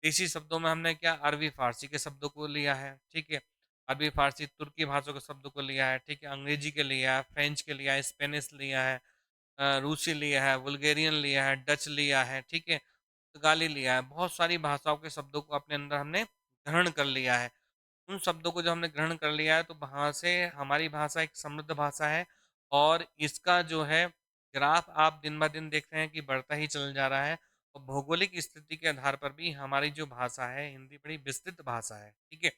देशी शब्दों में हमने क्या, अरबी फारसी के शब्दों को लिया है, ठीक है। अरबी फारसी तुर्की भाषाओं के शब्दों को लिया है, ठीक है। अंग्रेजी के लिया है, फ्रेंच के लिया है, स्पेनिश लिया है, रूसी लिया है, बुल्गेरियन लिया है, डच लिया है, ठीक है, पुर्तगाली लिया है। बहुत सारी भाषाओं के शब्दों को अपने अंदर हमने ग्रहण कर लिया है। उन शब्दों को जब हमने ग्रहण कर लिया है तो वहाँ से हमारी भाषा एक समृद्ध भाषा है, और इसका जो है ग्राफ आप दिन ब दिन देख रहे हैं कि बढ़ता ही चल जा रहा है। और भौगोलिक स्थिति के आधार पर भी हमारी जो भाषा है हिंदी बड़ी विस्तृत भाषा है, ठीक है।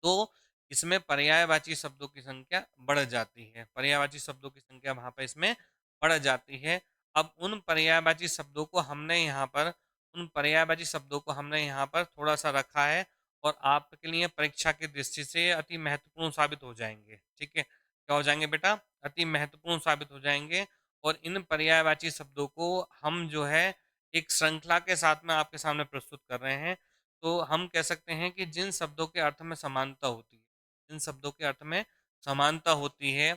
तो इसमें पर्यायवाची शब्दों की संख्या बढ़ जाती है, पर्यायवाची शब्दों की संख्या वहाँ पर इसमें बढ़ जाती है। अब उन पर्यायवाची शब्दों को हमने यहाँ पर उन पर्यायवाची शब्दों को हमने यहाँ पर थोड़ा सा रखा है, और आपके लिए परीक्षा की दृष्टि से अति महत्वपूर्ण साबित हो जाएंगे, ठीक है। क्या हो जाएंगे बेटा, अति महत्वपूर्ण साबित हो जाएंगे। और इन पर्यायवाची शब्दों को हम जो है एक श्रृंखला के साथ में आपके सामने प्रस्तुत कर रहे हैं। तो हम कह सकते हैं कि जिन शब्दों के अर्थ में समानता होती है, जिन शब्दों के अर्थ में समानता होती है,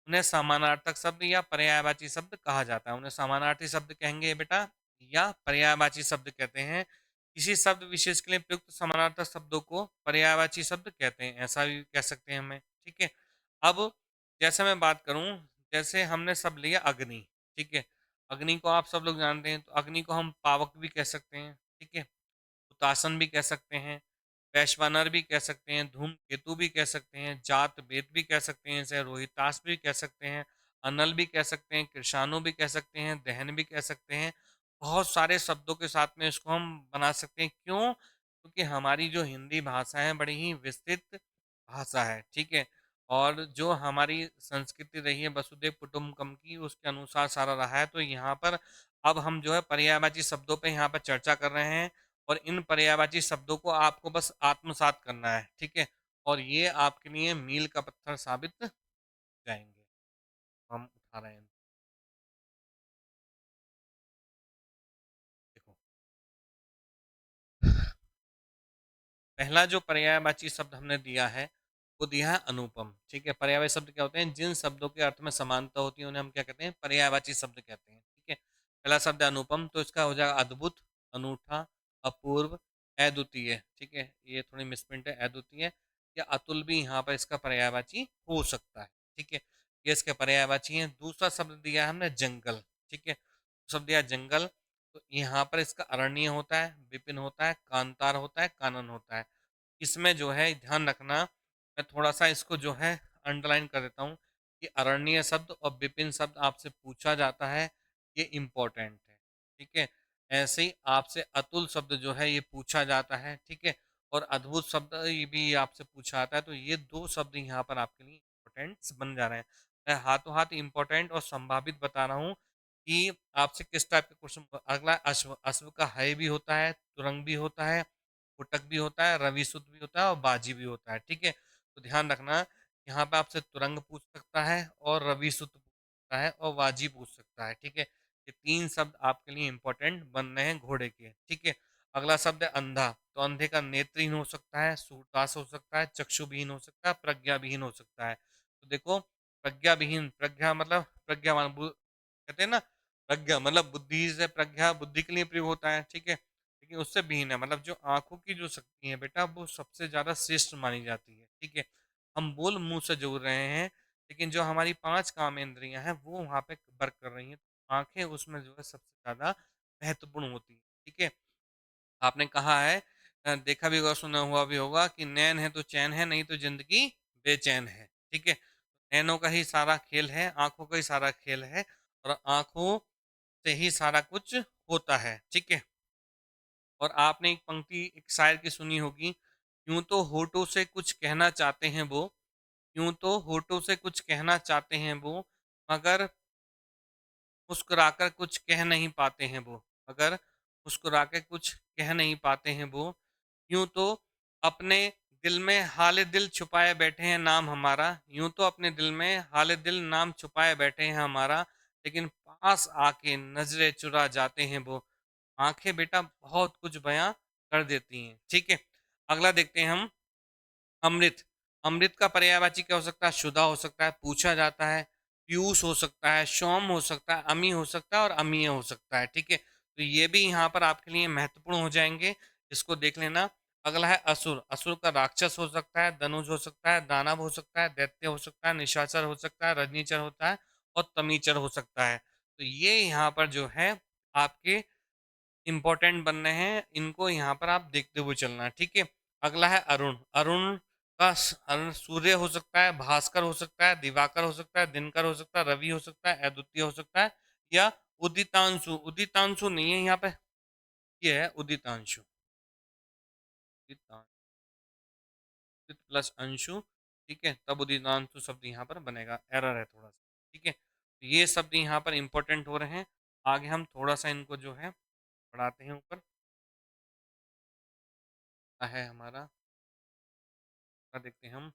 उन्हें समानार्थक शब्द या पर्यायवाची शब्द कहा जाता है। उन्हें समानार्थी शब्द कहेंगे बेटा, या पर्यायवाची शब्द कहते हैं। किसी शब्द विशेष के लिए प्रयुक्त समानार्थक शब्दों को पर्यायवाची शब्द कहते हैं, ऐसा भी कह सकते हैं हमें, ठीक है। अब जैसे मैं बात करूं, जैसे हमने सब लिया अग्नि, ठीक है। अग्नि को आप सब लोग जानते हैं, तो अग्नि को हम पावक भी कह सकते हैं, ठीक है। हुतासन भी कह सकते हैं, वैश्वानर भी कह सकते हैं, धूमकेतु भी कह सकते हैं, जात वेद भी कह सकते हैं, इसे रोहितास भी कह सकते हैं, अनल भी कह सकते हैं, कृषाणु भी कह सकते हैं, दहन भी कह सकते हैं। बहुत सारे शब्दों के साथ में इसको हम बना सकते हैं। क्यों? क्योंकि हमारी जो हिंदी भाषा है बड़ी ही विस्तृत भाषा है, ठीक है। और जो हमारी संस्कृति रही है वसुदेव कुटुंबकम की, उसके अनुसार सारा रहा है। तो यहाँ पर अब हम जो है पर्यायवाची शब्दों पे यहाँ पर चर्चा कर रहे हैं, और इन पर्यायवाची शब्दों को आपको बस आत्मसात करना है, ठीक है। और ये आपके लिए मील का पत्थर साबित हो जाएंगे। हम उठा रहे हैं, देखो। पहला जो पर्यायवाची शब्द हमने दिया है वो दिया है अनुपम, ठीक है। पर्यायवाची शब्द क्या होते हैं, जिन शब्दों के अर्थ में समानता होती है उन्हें हम क्या कहते हैं, पर्यायवाची शब्द कहते हैं, ठीक है। पहला शब्द है अनुपम, तो इसका हो जाएगा अद्भुत, अनूठा, अपूर्व, अद्वितीय, ठीक है। ये थोड़ी मिसप्रिंट है, अद्वितीय या अतुल भी यहाँ पर इसका पर्यायवाची हो सकता है, ठीक है। ये इसके पर्यायवाची है। दूसरा शब्द दिया है हमने जंगल, ठीक है। शब्द दिया जंगल, तो यहाँ पर इसका अरण्य होता है, विपिन होता है, कांतार होता है, कानन होता है। इसमें जो है ध्यान रखना, मैं थोड़ा सा इसको जो है अंडरलाइन कर देता हूँ कि अरण्य शब्द और विपिन शब्द आपसे पूछा जाता है, ये इम्पोर्टेंट है, ठीक है। ऐसे ही आपसे अतुल शब्द जो है ये पूछा जाता है, ठीक है। और अद्भुत शब्द ये भी आपसे पूछा आता है। तो ये दो शब्द यहाँ पर आपके लिए इम्पोर्टेंट बन जा रहे हैं। मैं हाथों हाथ इम्पोर्टेंट और संभावित बता रहा हूँ कि आपसे किस टाइप के क्वेश्चन। अगला अश्व, अश्व का है भी होता है, तुरंग भी होता है, फुटक भी होता है, रविसुत भी होता है, और बाजी भी होता है, ठीक है। तो ध्यान रखना, यहाँ पे आपसे तुरंग पूछ सकता है, और रविसुत पूछ सकता है, और बाजी पूछ सकता है, ठीक है। ये तीन शब्द आपके लिए इंपॉर्टेंट बन रहे हैं घोड़े के, ठीक है। अगला शब्द है अंधा, तो अंधे का नेत्रहीन हो सकता है, सूरदास हो सकता है, चक्षुविहीन हो सकता है, प्रज्ञाविहीन हो सकता है। तो देखो, प्रज्ञाविहीन, प्रज्ञा मतलब प्रज्ञावान, कहते हैं ना, प्रज्ञा मतलब बुद्धि से, प्रज्ञा बुद्धि के लिए प्रयोग होता है, ठीक है। लेकिन उससे भिन्न है, मतलब जो आंखों की जो शक्ति है बेटा वो सबसे ज्यादा श्रेष्ठ मानी जाती है, ठीक है। हम बोल मुंह से जोड़ रहे हैं, लेकिन जो हमारी पांच काम इंद्रियां हैं वो वहां पे वर्क कर रही हैं। आंखें उसमें जो है सबसे ज्यादा महत्वपूर्ण होती है, ठीक है। आपने कहा है देखा भी होगा, सुना हुआ भी होगा कि नैन है तो चैन है, नहीं तो जिंदगी बेचैन है। ठीक है, नैनों का ही सारा खेल है, आंखों का ही सारा खेल है, और आंखों से ही सारा कुछ होता है। ठीक है, और आपने एक पंक्ति एक शायर की सुनी होगी, यूं तो होठों से कुछ कहना चाहते हैं वो, यूं तो होठों से कुछ कहना चाहते हैं वो, मगर मुस्कुराकर कुछ कह नहीं पाते हैं वो, मगर मुस्कुराकर कुछ कह नहीं पाते हैं वो, यूं तो अपने दिल में हाले दिल छुपाए बैठे हैं नाम हमारा, यूं तो अपने दिल में हाले दिल नाम छुपाए बैठे हैं हमारा, लेकिन पास आके नजरें चुरा जाते हैं वो। आंखें बेटा बहुत कुछ बयां कर देती हैं। ठीक है, अगला देखते हैं हम, अमृत। अमृत का पर्यायवाची क्या हो सकता है? शुदा हो सकता है, पूछा जाता है, पीयूष हो सकता है, सोम हो सकता है, अमी हो सकता है, और अमीय हो सकता है। ठीक है, तो ये भी यहाँ पर आपके लिए महत्वपूर्ण हो जाएंगे, इसको देख लेना। अगला है असुर। असुर का राक्षस हो सकता है, धनुष हो सकता है, दानव हो सकता है, दैत्य हो सकता है, निशाचर हो सकता है, रजनीचर होता है, और तमीचर हो सकता है। तो ये यहाँ पर जो है आपके इंपॉर्टेंट बन रहे हैं, इनको यहाँ पर आप देखते हुए चलना। ठीक है, अगला है अरुण। अरुण का अरुण सूर्य हो सकता है, भास्कर हो सकता है, दिवाकर हो सकता है, दिनकर हो सकता है, रवि हो सकता है, अद्वितीय हो सकता है, या उदितांशु। उदितांशु नहीं है यहाँ पे, ये है उदितांशु। उदितांशु प्लस अंशु। ठीक है, तब उदितांशु शब्द यहाँ पर बनेगा, एरर है थोड़ा सा। ठीक है, तो ये शब्द यहाँ पर इंपॉर्टेंट हो रहे हैं। आगे हम थोड़ा सा इनको जो है बढ़ाते हैं ऊपर, है हमारा, देखते हैं हम,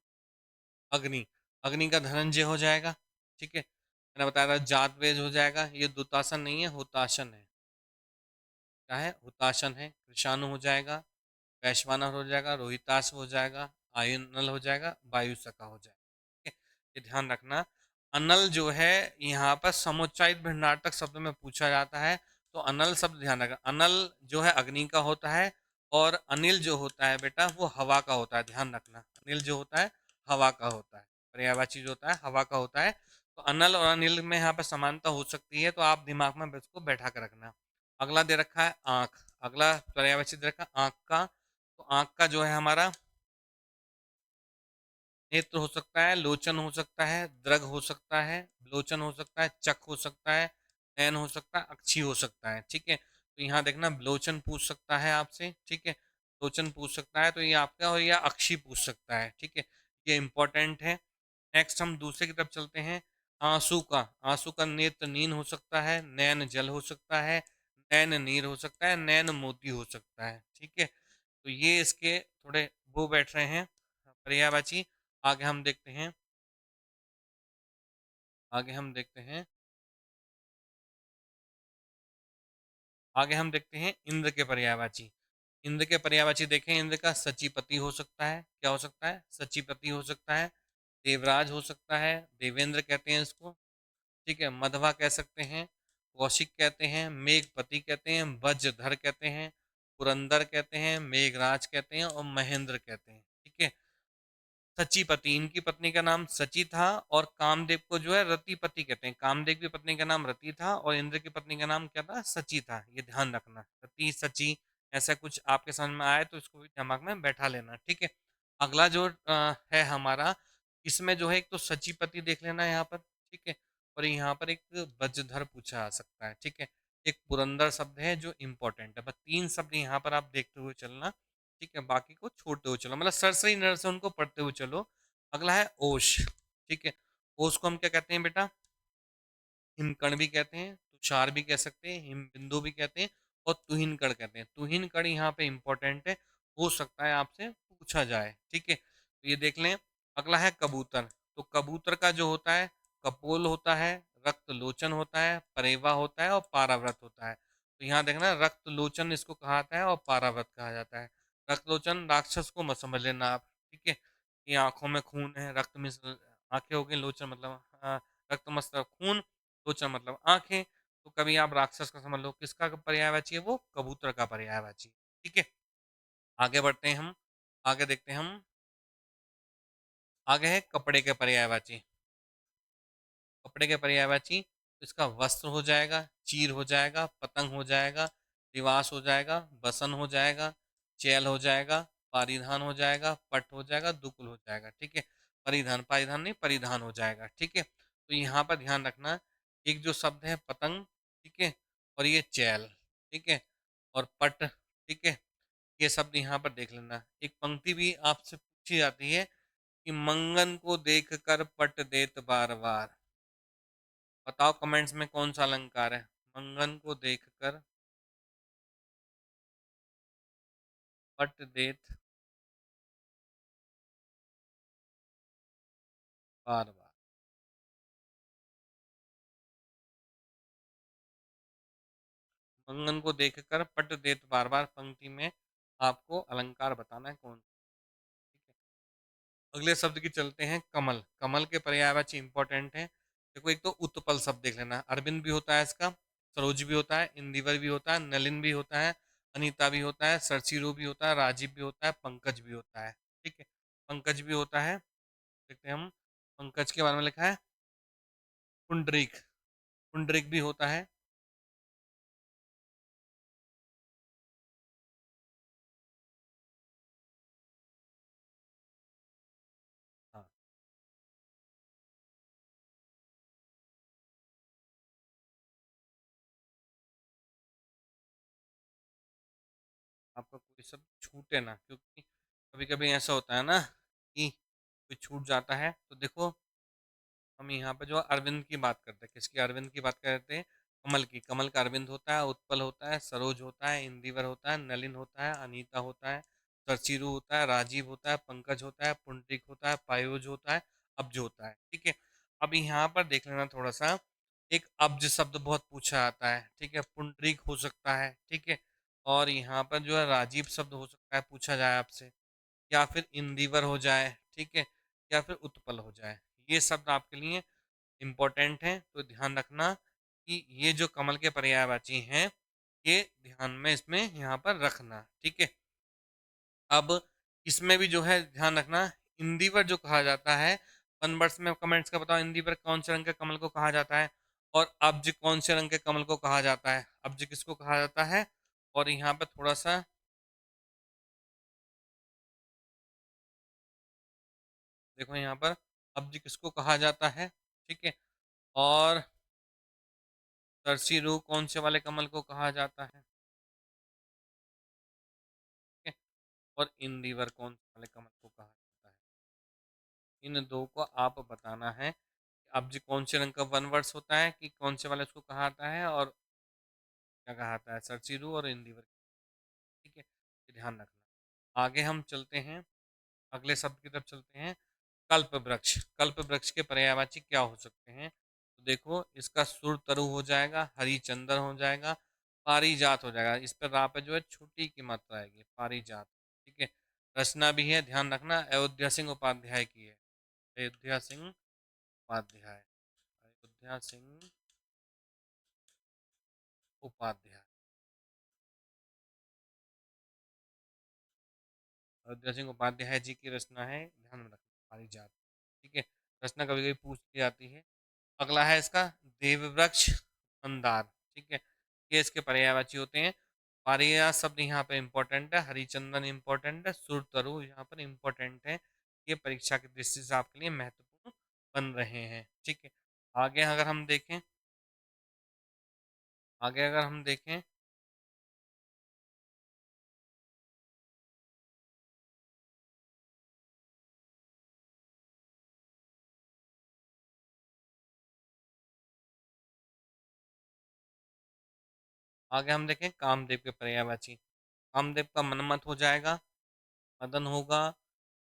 अग्नि। अग्नि का धनंजय हो जाएगा। ठीक है, मैंने बताया था जात वेद हो जाएगा, ये दुतासन नहीं है, हुताशन है। क्या है? हुताशन है। कृषाणु हो जाएगा, वैश्वानर हो जाएगा, रोहिताश हो जाएगा, आयुनल हो जाएगा, वायुसका हो जाएगा। ठीक है, ये ध्यान रखना। अनल जो है यहाँ पर समुच्चायित भिन्नार्थक शब्द में पूछा जाता है, तो अनल शब्द ध्यान रखना। अनल जो है अग्नि का होता है, और अनिल जो होता है बेटा वो हवा का होता है, ध्यान रखना। अनिल जो होता है हवा का होता है, पर्यायवाची जो होता है हवा का होता है। तो अनल और अनिल में यहाँ पर समानता हो सकती है, तो आप दिमाग में इसको बैठा कर रखना। अगला दे रखा है आंख। अगला पर्यायवाची दे रखा है आंख का, तो आंख का जो है हमारा नेत्र हो सकता है, लोचन हो सकता है, द्रग हो सकता है, लोचन हो सकता है, चक हो सकता है, नयन हो सकता है, अक्षी हो सकता है। ठीक है, तो यहाँ देखना लोचन पूछ सकता है आपसे। ठीक है, लोचन पूछ सकता है, तो ये आपका, और या अक्षी पूछ सकता है। ठीक है, ये इंपॉर्टेंट है। नेक्स्ट हम दूसरे की तरफ चलते हैं। आंसू का, आंसू का नेत्र नीन हो सकता है, नैन जल हो सकता है, नैन नीर हो सकता है, नैन मोती हो सकता है। ठीक है, तो ये इसके थोड़े वो बैठ रहे हैं पर्यायवाची। आगे हम देखते हैं, आगे हम देखते हैं, आगे हम देखते हैं इंद्र के पर्यायवाची। इंद्र के पर्यायवाची देखें, इंद्र का सचिपति हो सकता है। क्या हो सकता है? सचिपति हो सकता है, देवराज हो सकता है, देवेंद्र कहते हैं इसको। ठीक है, मधवा कह सकते हैं, कौशिक कहते हैं, मेघपति कहते हैं, वज्रधर कहते हैं, पुरंदर कहते हैं, मेघराज कहते हैं, और महेंद्र कहते हैं। ठीक है, सचीपति, इनकी पत्नी का नाम सची था, और कामदेव को जो है रतिपति कहते हैं। कामदेव की पत्नी का नाम रति था, और इंद्र की पत्नी का नाम क्या था? सची था। ये ध्यान रखना, रति सची ऐसा कुछ आपके समझ में आए तो इसको भी दिमाग में बैठा लेना। ठीक है, अगला जो है हमारा, इसमें जो है एक तो सचीपति देख लेना यहाँ पर। ठीक है, और यहाँ पर एक वज्रधर पूछा जा सकता है। ठीक है, एक पुरंदर शब्द है जो इंपॉर्टेंट है। बस तीन शब्द यहाँ पर आप देखते हुए चलना। ठीक है, बाकी को छोड़ते हुए चलो, मतलब सरसरी नर से उनको पढ़ते हुए चलो। अगला है ओश। ठीक है, ओश को हम क्या कहते हैं बेटा? हिमकण भी कहते हैं, तुषार भी कह सकते हैं, हिम बिंदु भी कहते हैं, और तुहिनकण कहते हैं। तुहिनकण यहाँ पे इंपॉर्टेंट है, हो सकता है आपसे पूछा जाए। ठीक है, तो ये देख लें। अगला है कबूतर। तो कबूतर का जो होता है, कपोल होता है, रक्त लोचन होता है, परेवा होता है, और पाराव्रत होता है। तो यहाँ देखना, रक्त लोचन इसको कहा जाता है, और पाराव्रत कहा जाता है। रक्त लोचन राक्षस को मत समझ लेना आप। ठीक है, ये आंखों में खून है, रक्त में आंखें हो गई, लोचन मतलब रक्त मतलब खून, लोचन मतलब आंखें। तो कभी आप राक्षस का समझ लो, किसका पर्यायवाची है वो? कबूतर का पर्यायवाची। ठीक है, आगे बढ़ते हैं हम, आगे देखते हैं हम, आगे है कपड़े के पर्यायवाची। कपड़े के पर्यायवाची, इसका वस्त्र हो जाएगा, चीर हो जाएगा, पतंग हो जाएगा, दिवास हो जाएगा, बसन हो जाएगा, चैल हो जाएगा, पारिधान हो जाएगा, पट हो जाएगा, दुकुल हो जाएगा। ठीक है, परिधान, पारिधान नहीं, परिधान हो जाएगा। ठीक है, तो यहाँ पर ध्यान रखना, एक जो शब्द है पतंग, ठीक है, और ये चैल, ठीक है, और पट, ठीक है, ये शब्द यहाँ पर देख लेना। एक पंक्ति भी आपसे पूछी जाती है कि मंगन को देख कर पट देत बार बार। बताओ कमेंट्स में कौन सा अलंकार है। मंगन को देख कर पट देत बार बार। मंगन को देख कर पट देत बार बार पंक्ति में आपको अलंकार बताना है कौन। ठीक है, अगले शब्द की चलते हैं, कमल। कमल के पर्यायवाची इंपॉर्टेंट है। देखो, एक तो उत्पल शब्द देख लेना, अरविंद भी होता है इसका, सरोज भी होता है, इंदिवर भी होता है, नलिन भी होता है, अनीता भी होता है, सरसीरो भी होता है, राजीव भी होता है, पंकज भी होता है। ठीक है, पंकज भी होता है। देखते हैं हम, पंकज के बारे में लिखा है पुंडरीक। पुंडरीक भी होता है। हाँ, आपका कोई शब्द छूटे ना, क्योंकि कभी कभी ऐसा होता है ना कि कोई छूट जाता है। तो देखो, हम यहाँ पे जो अरविंद की बात करते हैं, किसकी अरविंद की बात करते हैं, कमल की। कमल का अरविंद होता है, उत्पल होता है, सरोज होता है, इंदिवर होता है, नलिन होता है, अनीता होता है, सरसीरु होता है, राजीव होता है, पंकज होता है, पुंडरीक होता है, पायोज होता है, अब्ज होता है। ठीक है, अब यहाँ पर देख लेना थोड़ा सा, एक अब्ज शब्द बहुत पूछा आता है। ठीक है, पुंडरीक हो सकता है। ठीक है, और यहाँ पर जो है राजीव शब्द हो सकता है, पूछा जाए आपसे, या फिर इंदिवर हो जाए। ठीक है, या फिर उत्पल हो जाए। ये शब्द आपके लिए इम्पोर्टेंट है, तो ध्यान रखना कि ये जो कमल के पर्यायवाची हैं, ये ध्यान में इसमें यहाँ पर रखना। ठीक है, अब इसमें भी जो है ध्यान रखना, इंदिवर जो कहा जाता है, वन वर्ड्स में कमेंट्स का बताओ, इंदिवर कौन से रंग के कमल को कहा जाता है, और अब्ज कौन से रंग के कमल को कहा जाता है। अब्ज किसको कहा जाता है, और यहाँ पर थोड़ा सा देखो, यहाँ पर अब्ज किसको कहा जाता है। ठीक है, और तरसी रूह कौन से वाले कमल को कहा जाता है। ठीक है, और इंदिवर कौन से वाले कमल को कहा जाता है। इन दो को आप बताना है। अब जी कौन से रंग का वन वर्ड्स होता है, कि कौन से वाले उसको कहा जाता है, और क्या कहा जाता है, सरसीरू और इंदिवर। ठीक है, ये ध्यान रखना। आगे हम चलते हैं, अगले शब्द की तरफ चलते हैं, कल्प वृक्ष। कल्प वृक्ष के पर्यायवाची क्या हो सकते हैं। तो देखो, इसका सुर तरु हो जाएगा, हरिचंदन हो जाएगा, पारिजात हो जाएगा। इस पर रा पे जो है छोटी की मात्रा आएगी, पारिजात। ठीक है, रचना भी है, ध्यान रखना, अयोध्या सिंह उपाध्याय की है। अयोध्या सिंह उपाध्याय, अयोध्या सिंह उपाध्याय, अयोध्या सिंह उपाध्याय जी की रचना है, ध्यान में रखना, पारिजात। ठीक है, रचना कभी कभी पूछ ली जाती है। अगला है इसका देववृक्ष, मंदार। ठीक है, ये इसके पर्यायवाची होते हैं। पारिया शब्द यहाँ पे इंपॉर्टेंट है, हरिचंदन इंपॉर्टेंट है, सुरतरु यहाँ पर इंपॉर्टेंट है। ये परीक्षा की दृष्टि से आपके लिए महत्वपूर्ण बन रहे हैं। ठीक है, आगे अगर हम देखें, आगे अगर हम देखें, आगे हम देखें कामदेव के पर्यायवाची। कामदेव का मनमत हो जाएगा, मदन होगा,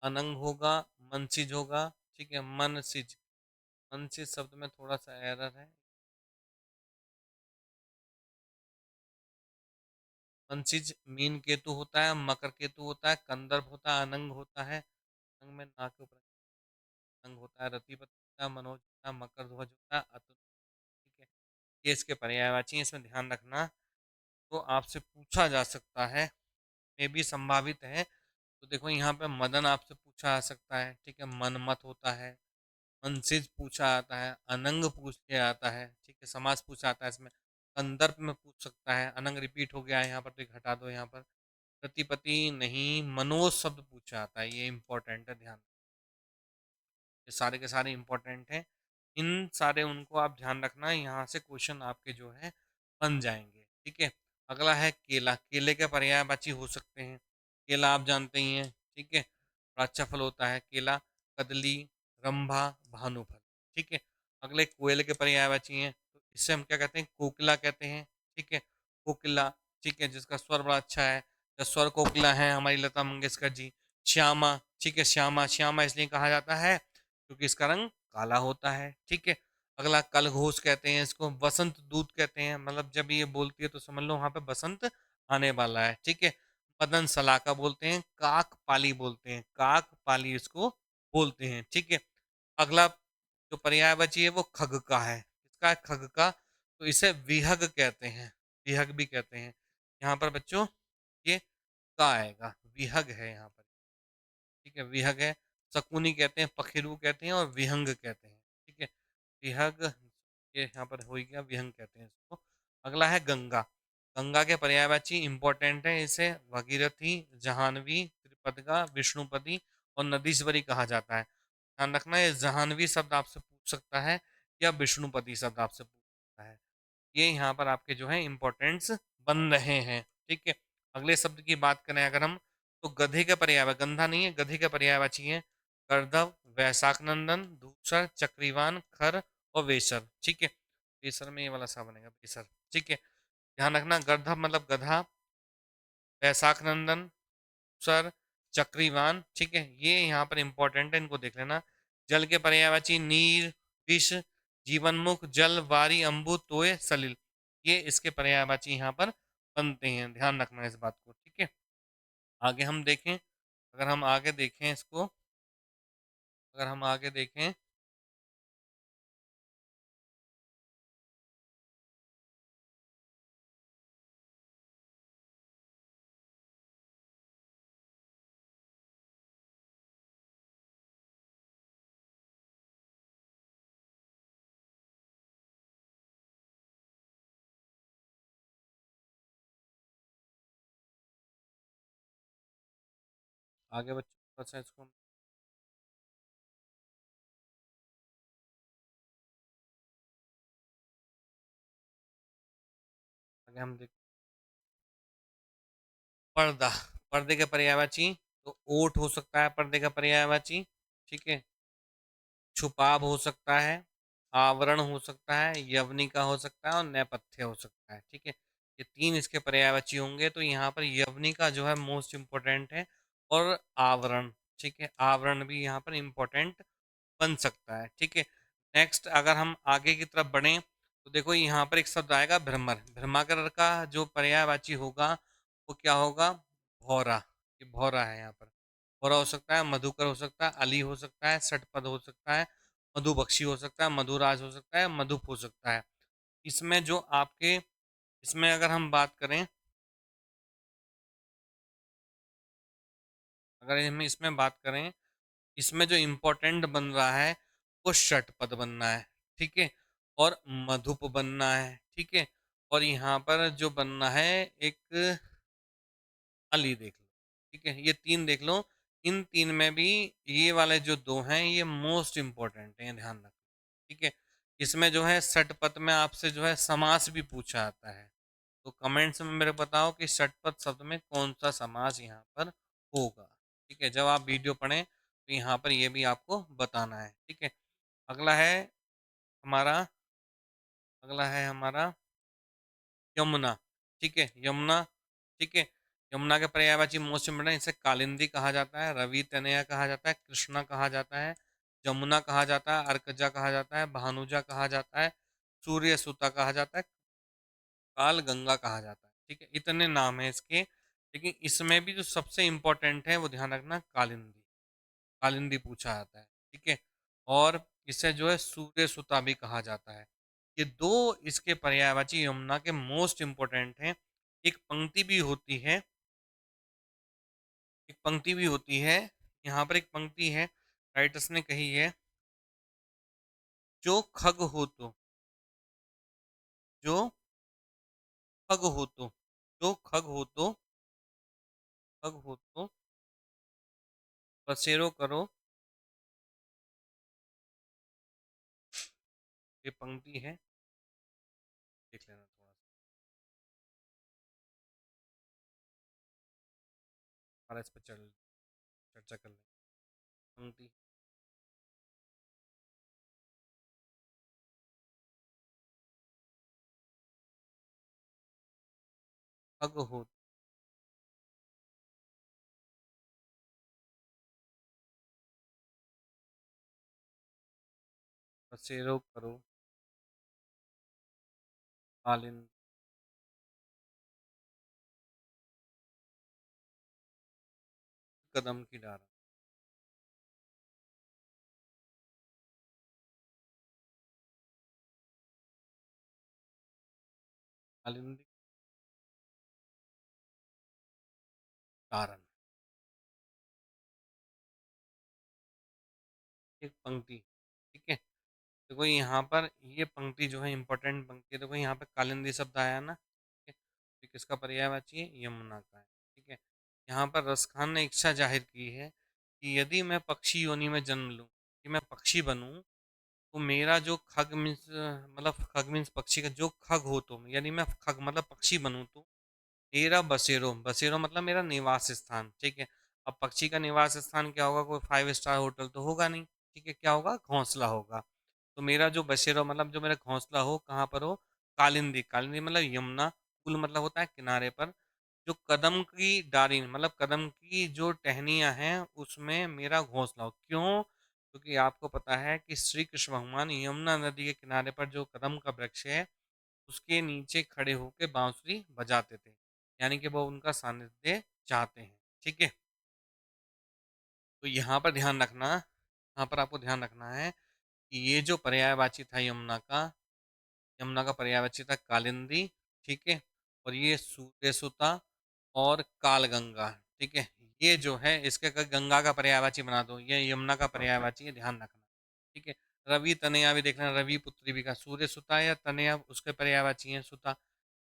अनंग होगा, मनसिज होगा। ठीक है, मनसिज, मनसिज शब्द में थोड़ा सा एरर है। मनसिज मीन केतु होता है, मकर केतु होता है, कंदर्प होता है, अनंग होता है, अनंग में ना के ऊपर अनंग होता है, रतिपति होता है, मनोज होता है, मकर ध्वज होता है, अतुल। ठीक है, ये इसके पर्यायवाची हैं, इसमें ध्यान रखना। तो आपसे पूछा जा सकता है, ये भी संभावित है। तो देखो, यहाँ पे मदन आपसे पूछा जा सकता है। ठीक है, मनमत होता है, मनसिज पूछा जाता है, अनंग पूछ लिया जाता है। ठीक है, समास पूछा जाता है इसमें, कंदर्प में पूछ सकता है, अनंग रिपीट हो गया है यहाँ पर, तो एक हटा दो यहाँ पर। प्रतिपति नहीं, मनोज शब्द पूछा आता है, ये इंपॉर्टेंट है, ध्यान। ये सारे के सारे इंपॉर्टेंट हैं, इन सारे उनको आप ध्यान रखना, यहाँ से क्वेश्चन आपके जो है बन जाएंगे, ठीक है। अगला है केला। केले के पर्यायवाची हो सकते हैं, केला आप जानते ही हैं, ठीक है, और अच्छा फल होता है केला। कदली, रंभा, भानुफल, ठीक है। अगले कोयल के पर्यायवाची हैं, तो इससे हम क्या कहते हैं, कोकिला कहते हैं, ठीक है, कोकिला, ठीक है, जिसका स्वर बड़ा अच्छा है, जो स्वर कोकिला है हमारी लता मंगेशकर जी। श्यामा, ठीक है, श्यामा, श्यामा इसलिए कहा जाता है क्योंकि इसका रंग काला होता है, ठीक है। अगला कल घोष कहते हैं इसको, वसंत दूत कहते हैं, मतलब जब ये बोलती है तो समझ लो वहां पे बसंत आने वाला है, ठीक है। मदन सलाका बोलते हैं, काक पाली बोलते हैं, काक पाली इसको बोलते हैं, ठीक है। अगला जो पर्यायवाची है वो खग का है, इसका है खग का, तो इसे विहग कहते हैं, विहग भी कहते हैं। यहाँ पर बच्चों ये का आएगा, विहग है यहाँ पर, ठीक है, विहग है। शकुनी कहते हैं, पखेरु कहते हैं और विहंग कहते हैं, ठीक है। विहग, ये यहाँ पर हो गया, विहंग कहते हैं इसको। अगला है गंगा। गंगा के पर्यायवाची इंपॉर्टेंट है, इसे भगीरथी, जाह्नवी, त्रिपदगा, विष्णुपति और नदीश्वरी कहा जाता है। ध्यान रखना, ये जाह्नवी शब्द आपसे पूछ सकता है या विष्णुपति शब्द आपसे पूछ सकता है, ये यहाँ पर आपके जो है इंपॉर्टेंट्स बन रहे हैं, ठीक है। अगले शब्द की बात करें अगर हम, तो गधे के पर्यायवाची, गंधा नहीं है, गधे के पर्यायवाची है गर्दभ, वैशाख नंदन, धूसर, चक्रीवान, खर और वेसर, ठीक है। वेसर में ये वाला सा बनेगा, वेसर, ठीक है। ध्यान रखना, गर्दभ मतलब गधा, वैशाख नंदन, सर, चक्रीवान, ठीक है, ये यहाँ पर इंपॉर्टेंट है, इनको देख लेना। जल के पर्यायवाची नीर, विष, जीवनमुख, जल, वारी, अम्बु, तोय, सलिल, ये इसके पर्यायवाची यहाँ पर बनते हैं, ध्यान रखना इस बात को, ठीक है। आगे हम देखें, अगर हम आगे देखें इसको, अगर हम आगे देखें, आगे बच्चों थोड़ा सा इसको आगे हम देख, पर्दा, पर्दे के पर्यायवाची, तो ओट हो सकता है पर्दे का पर्यायवाची, ठीक है। छुपाव हो सकता है, आवरण हो सकता है, यवनिका हो सकता है और नेपथ्य हो सकता है, ठीक है। ये तीन इसके पर्यायवाची होंगे, तो यहाँ पर यवनिका जो है मोस्ट इम्पोर्टेंट है, और आवरण, ठीक है, आवरण भी यहाँ पर इम्पोर्टेंट बन सकता है, ठीक है। नेक्स्ट अगर हम आगे की तरफ बढ़ें, तो देखो यहाँ पर एक शब्द आएगा भ्रमर। भ्रमाकर का जो पर्यायवाची होगा वो क्या होगा, भौरा, ये भौरा है यहाँ पर। भौरा हो सकता है, मधुकर हो सकता है, अली हो सकता है, षटपद हो सकता है, मधुबक्षी हो सकता है, मधुराज हो सकता है, मधुप हो सकता है। इसमें जो आपके, इसमें अगर हम बात करें, अगर हम इसमें बात करें, इसमें जो इम्पोर्टेंट बन रहा है वो षटपद बनना है, ठीक है, और मधुप बनना है, ठीक है, और यहाँ पर जो बनना है एक अली देख लो, ठीक है, ये तीन देख लो। इन तीन में भी ये वाले जो दो हैं ये मोस्ट इम्पोर्टेंट है, ध्यान रखो, ठीक है। इसमें जो है षटपद में आपसे जो है समास भी पूछा आता है, तो कमेंट्स में मेरे बताओ कि षटपद शब्द में कौन सा समास यहाँ पर होगा, ठीक है। जब आप वीडियो पढ़ें तो यहाँ पर ये भी आपको बताना है, ठीक है। अगला है हमारा, अगला है हमारा यमुना, ठीक है, यमुना, ठीक है। यमुना के पर्यायवाची मोस्ट इंपोर्टेंट, इसे कालिंदी कहा जाता है, रवि तनया कहा जाता है, कृष्णा कहा जाता है, जमुना कहा जाता है, अर्कजा कहा जाता है, भानुजा कहा जाता है, सूर्य सुता कहा जाता है, काल गंगा कहा जाता है, ठीक है। इतने नाम है इसके, लेकिन इसमें भी जो सबसे इंपॉर्टेंट है वो ध्यान रखना, कालिंदी, कालिंदी पूछा जाता है, ठीक है। और इसे जो है सूर्य सुता भी कहा जाता है। ये दो इसके पर्यायवाची यमुना के मोस्ट इंपॉर्टेंट हैं। एक पंक्ति भी होती है, एक पंक्ति भी होती है, यहाँ पर एक पंक्ति है, राइटर्स ने कही है, जो खग हो तो, जो खग हो तो, जो खग हो तो पग हो तो बसेरो करो। ये पंक्ति है, देख लेना थोड़ा सा, और इस पर चर्चा कर लेंगे। पंक्ति, पग हो बसेरो करो कालिंदी कदम की डारा। कालिंदी कारण, एक पंक्ति। ठीक है, देखो यहाँ पर ये पंक्ति जो है इंपॉर्टेंट पंक्ति है। देखो यहाँ पे कालिंदी शब्द आया ना, ठीक है, ये किसका पर्यायवाची है? यमुना का है। ठीक है, यहाँ पर रसखान ने इच्छा जाहिर की है कि यदि मैं पक्षी योनि में जन्म लूं, कि मैं पक्षी बनूं, तो मेरा जो खग मीन्स मतलब खग मीन्स पक्षी का जो खग हो, तो यानी मैं खग मतलब पक्षी बनूं, तो मेरा बसेरो, बसेरो मतलब मेरा निवास स्थान। ठीक है, अब पक्षी का निवास स्थान क्या होगा? कोई 5 स्टार होटल तो होगा नहीं। ठीक है, क्या होगा? घोंसला होगा। तो मेरा जो बसेरो मतलब जो मेरा घोंसला हो, कहाँ पर हो? कालिंदी, कालिंदी मतलब यमुना, कुल मतलब होता है किनारे पर, जो कदम की डारी मतलब कदम की जो टहनियां हैं उसमें मेरा घोंसला हो। क्यों? क्योंकि आपको पता है कि श्री कृष्ण भगवान यमुना नदी के किनारे पर जो कदम का वृक्ष है उसके नीचे खड़े होकर बांसुरी बजाते थे, यानी कि वो उनका सानिध्य चाहते हैं। ठीक है, तो यहाँ पर ध्यान रखना, यहाँ पर आपको ध्यान रखना है कि ये जो पर्यायवाची था यमुना का, यमुना का पर्यायवाची था कालिंदी। ठीक है, और ये सूर्यसुता और कालगंगा। ठीक है, ये जो है इसके गंगा का पर्यायवाची बना दो, ये यमुना का पर्यायवाची है, ध्यान रखना। ठीक है, रवि तनया भी देखना, रवि पुत्री भी का सूर्य सुता या तनया उसके पर्यायवाची है सुता।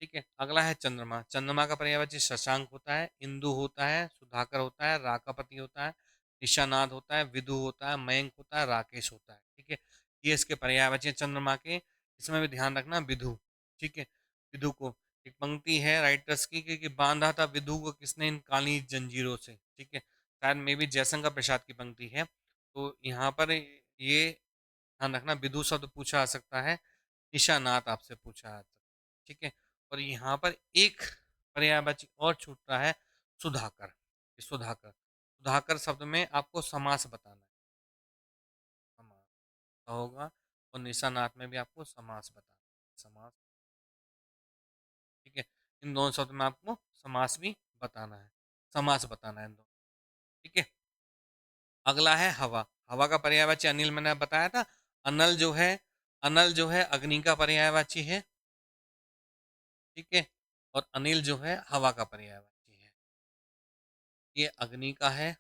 ठीक है, अगला है चंद्रमा, चंद्रमा का पर्यायवाची शशांक होता है, इंदु होता है, सुधाकर होता है, राकापति होता है, निशानाद होता है, विदु होता है, मयंक होता है, राकेश होता है। ठीक है, ये इसके पर्यायवाची है चंद्रमा के। इसमें भी ध्यान रखना विदु। ठीक है, विदु को एक पंक्ति है राइटर्स की कि बांधा था विदु को किसने इन काली जंजीरों से। ठीक है, शायद मे भी जयशंकर प्रसाद की पंक्ति है। तो यहाँ पर ये ध्यान रखना, विदु शब्द पूछा आ सकता है, निशानाथ आपसे पूछा आ सकता है। ठीक है, और यहाँ पर एक पर्यायवाची और छूटता है, सुधाकर। सुधाकर, सुधाकर शब्द में आपको समास बताना है, समास होगा, और निशानाथ में भी आपको समास बताना है, समास। ठीक है, इन दोनों शब्द में आपको समास भी बताना है, समास बताना है इन दोनों। ठीक है, अगला है हवा, हवा का पर्यायवाची अनिल मैंने बताया था। अनल जो है, अनल जो है अग्नि का पर्यायवाची है। ठीक है, और अनिल जो है हवा का पर्यायवाची है। ये अग्नि का है,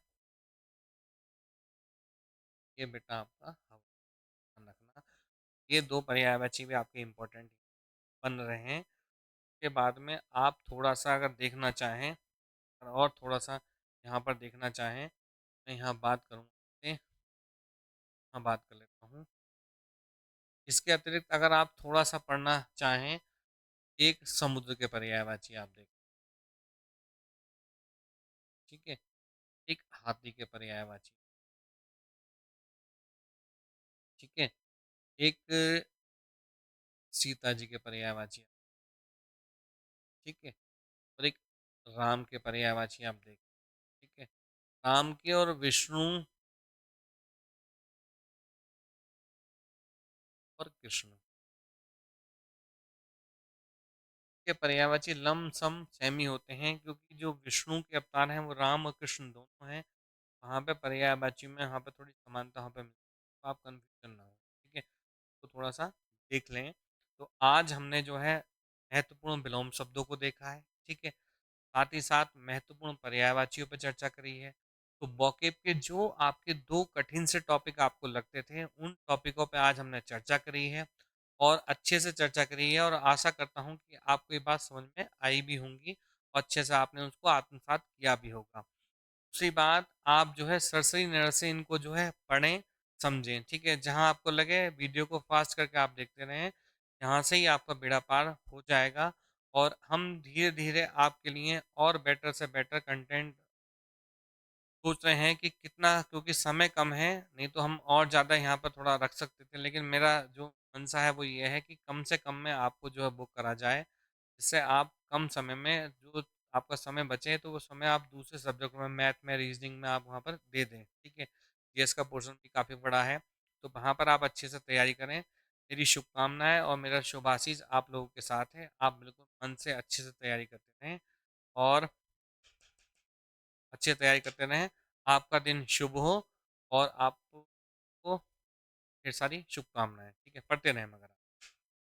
ये बेटा आपका हवा, ध्यान रखना। ये दो पर्यायवाची भी आपके इंपॉर्टेंट बन रहे हैं। के बाद में आप थोड़ा सा अगर देखना चाहें, और थोड़ा सा यहाँ पर देखना चाहें, मैं यहाँ बात करूँगा, यहाँ बात कर लेता हूँ। इसके अतिरिक्त अगर आप थोड़ा सा पढ़ना चाहें, एक समुद्र के पर्यायवाची आप देखें। ठीक है, एक हाथी के पर्यायवाची। ठीक है, एक सीता जी के पर्यायवाची। ठीक है, और एक राम के पर्यायवाची आप देखें। ठीक है, राम के और विष्णु और कृष्ण के पर्यायवाची लम सम सेमी होते हैं, क्योंकि जो विष्णु के अवतार हैं वो राम और कृष्ण दोनों हैं। वहाँ पे पर्यायवाची में यहाँ पे थोड़ी समानता वहाँ पे मिलती है, तो आप कन्फ्यूजन ना हो। ठीक है, तो थोड़ा सा देख लें। तो आज हमने जो है महत्वपूर्ण विलोम शब्दों को देखा है। ठीक है, साथ ही साथ महत्वपूर्ण पर्यायवाचियों पर चर्चा करी है। तो वोकेब के जो आपके दो कठिन से टॉपिक आपको लगते थे, उन टॉपिकों पे आज हमने चर्चा करी है, और अच्छे से चर्चा करी है, और आशा करता हूँ कि आपको ये बात समझ में आई भी होंगी, और अच्छे से आपने उसको आत्मसात किया भी होगा। दूसरी बात, आप जो है सरसरी नरसरी इनको जो है पढ़ें, समझें, ठीक है। जहां आपको लगे वीडियो को फास्ट करके आप देखते रहें, यहाँ से ही आपका बेड़ा पार हो जाएगा। और हम धीरे धीरे आपके लिए और बेटर से बेटर कंटेंट सोच रहे हैं कि कितना, क्योंकि समय कम है, नहीं तो हम और ज़्यादा यहाँ पर थोड़ा रख सकते थे, लेकिन मेरा जो मंशा है वो ये है कि कम से कम में आपको जो है बुक करा जाए, जिससे आप कम समय में जो आपका समय बचे तो वो समय आप दूसरे सब्जेक्ट में, मैथ में, रीजनिंग में आप वहाँ पर दे दें, ठीक है। जीएस का पोर्शन भी काफ़ी बड़ा है, तो वहाँ पर आप अच्छे से तैयारी करें। मेरी शुभकामनाएं और मेरा शुभाशीष आप लोगों के साथ है। आप बिल्कुल मन से अच्छे से तैयारी करते रहें और अच्छी तैयारी करते रहें। आपका दिन शुभ हो और आपको ढेर सारी शुभकामनाएं, ठीक है। पढ़ते रहें मगर आप।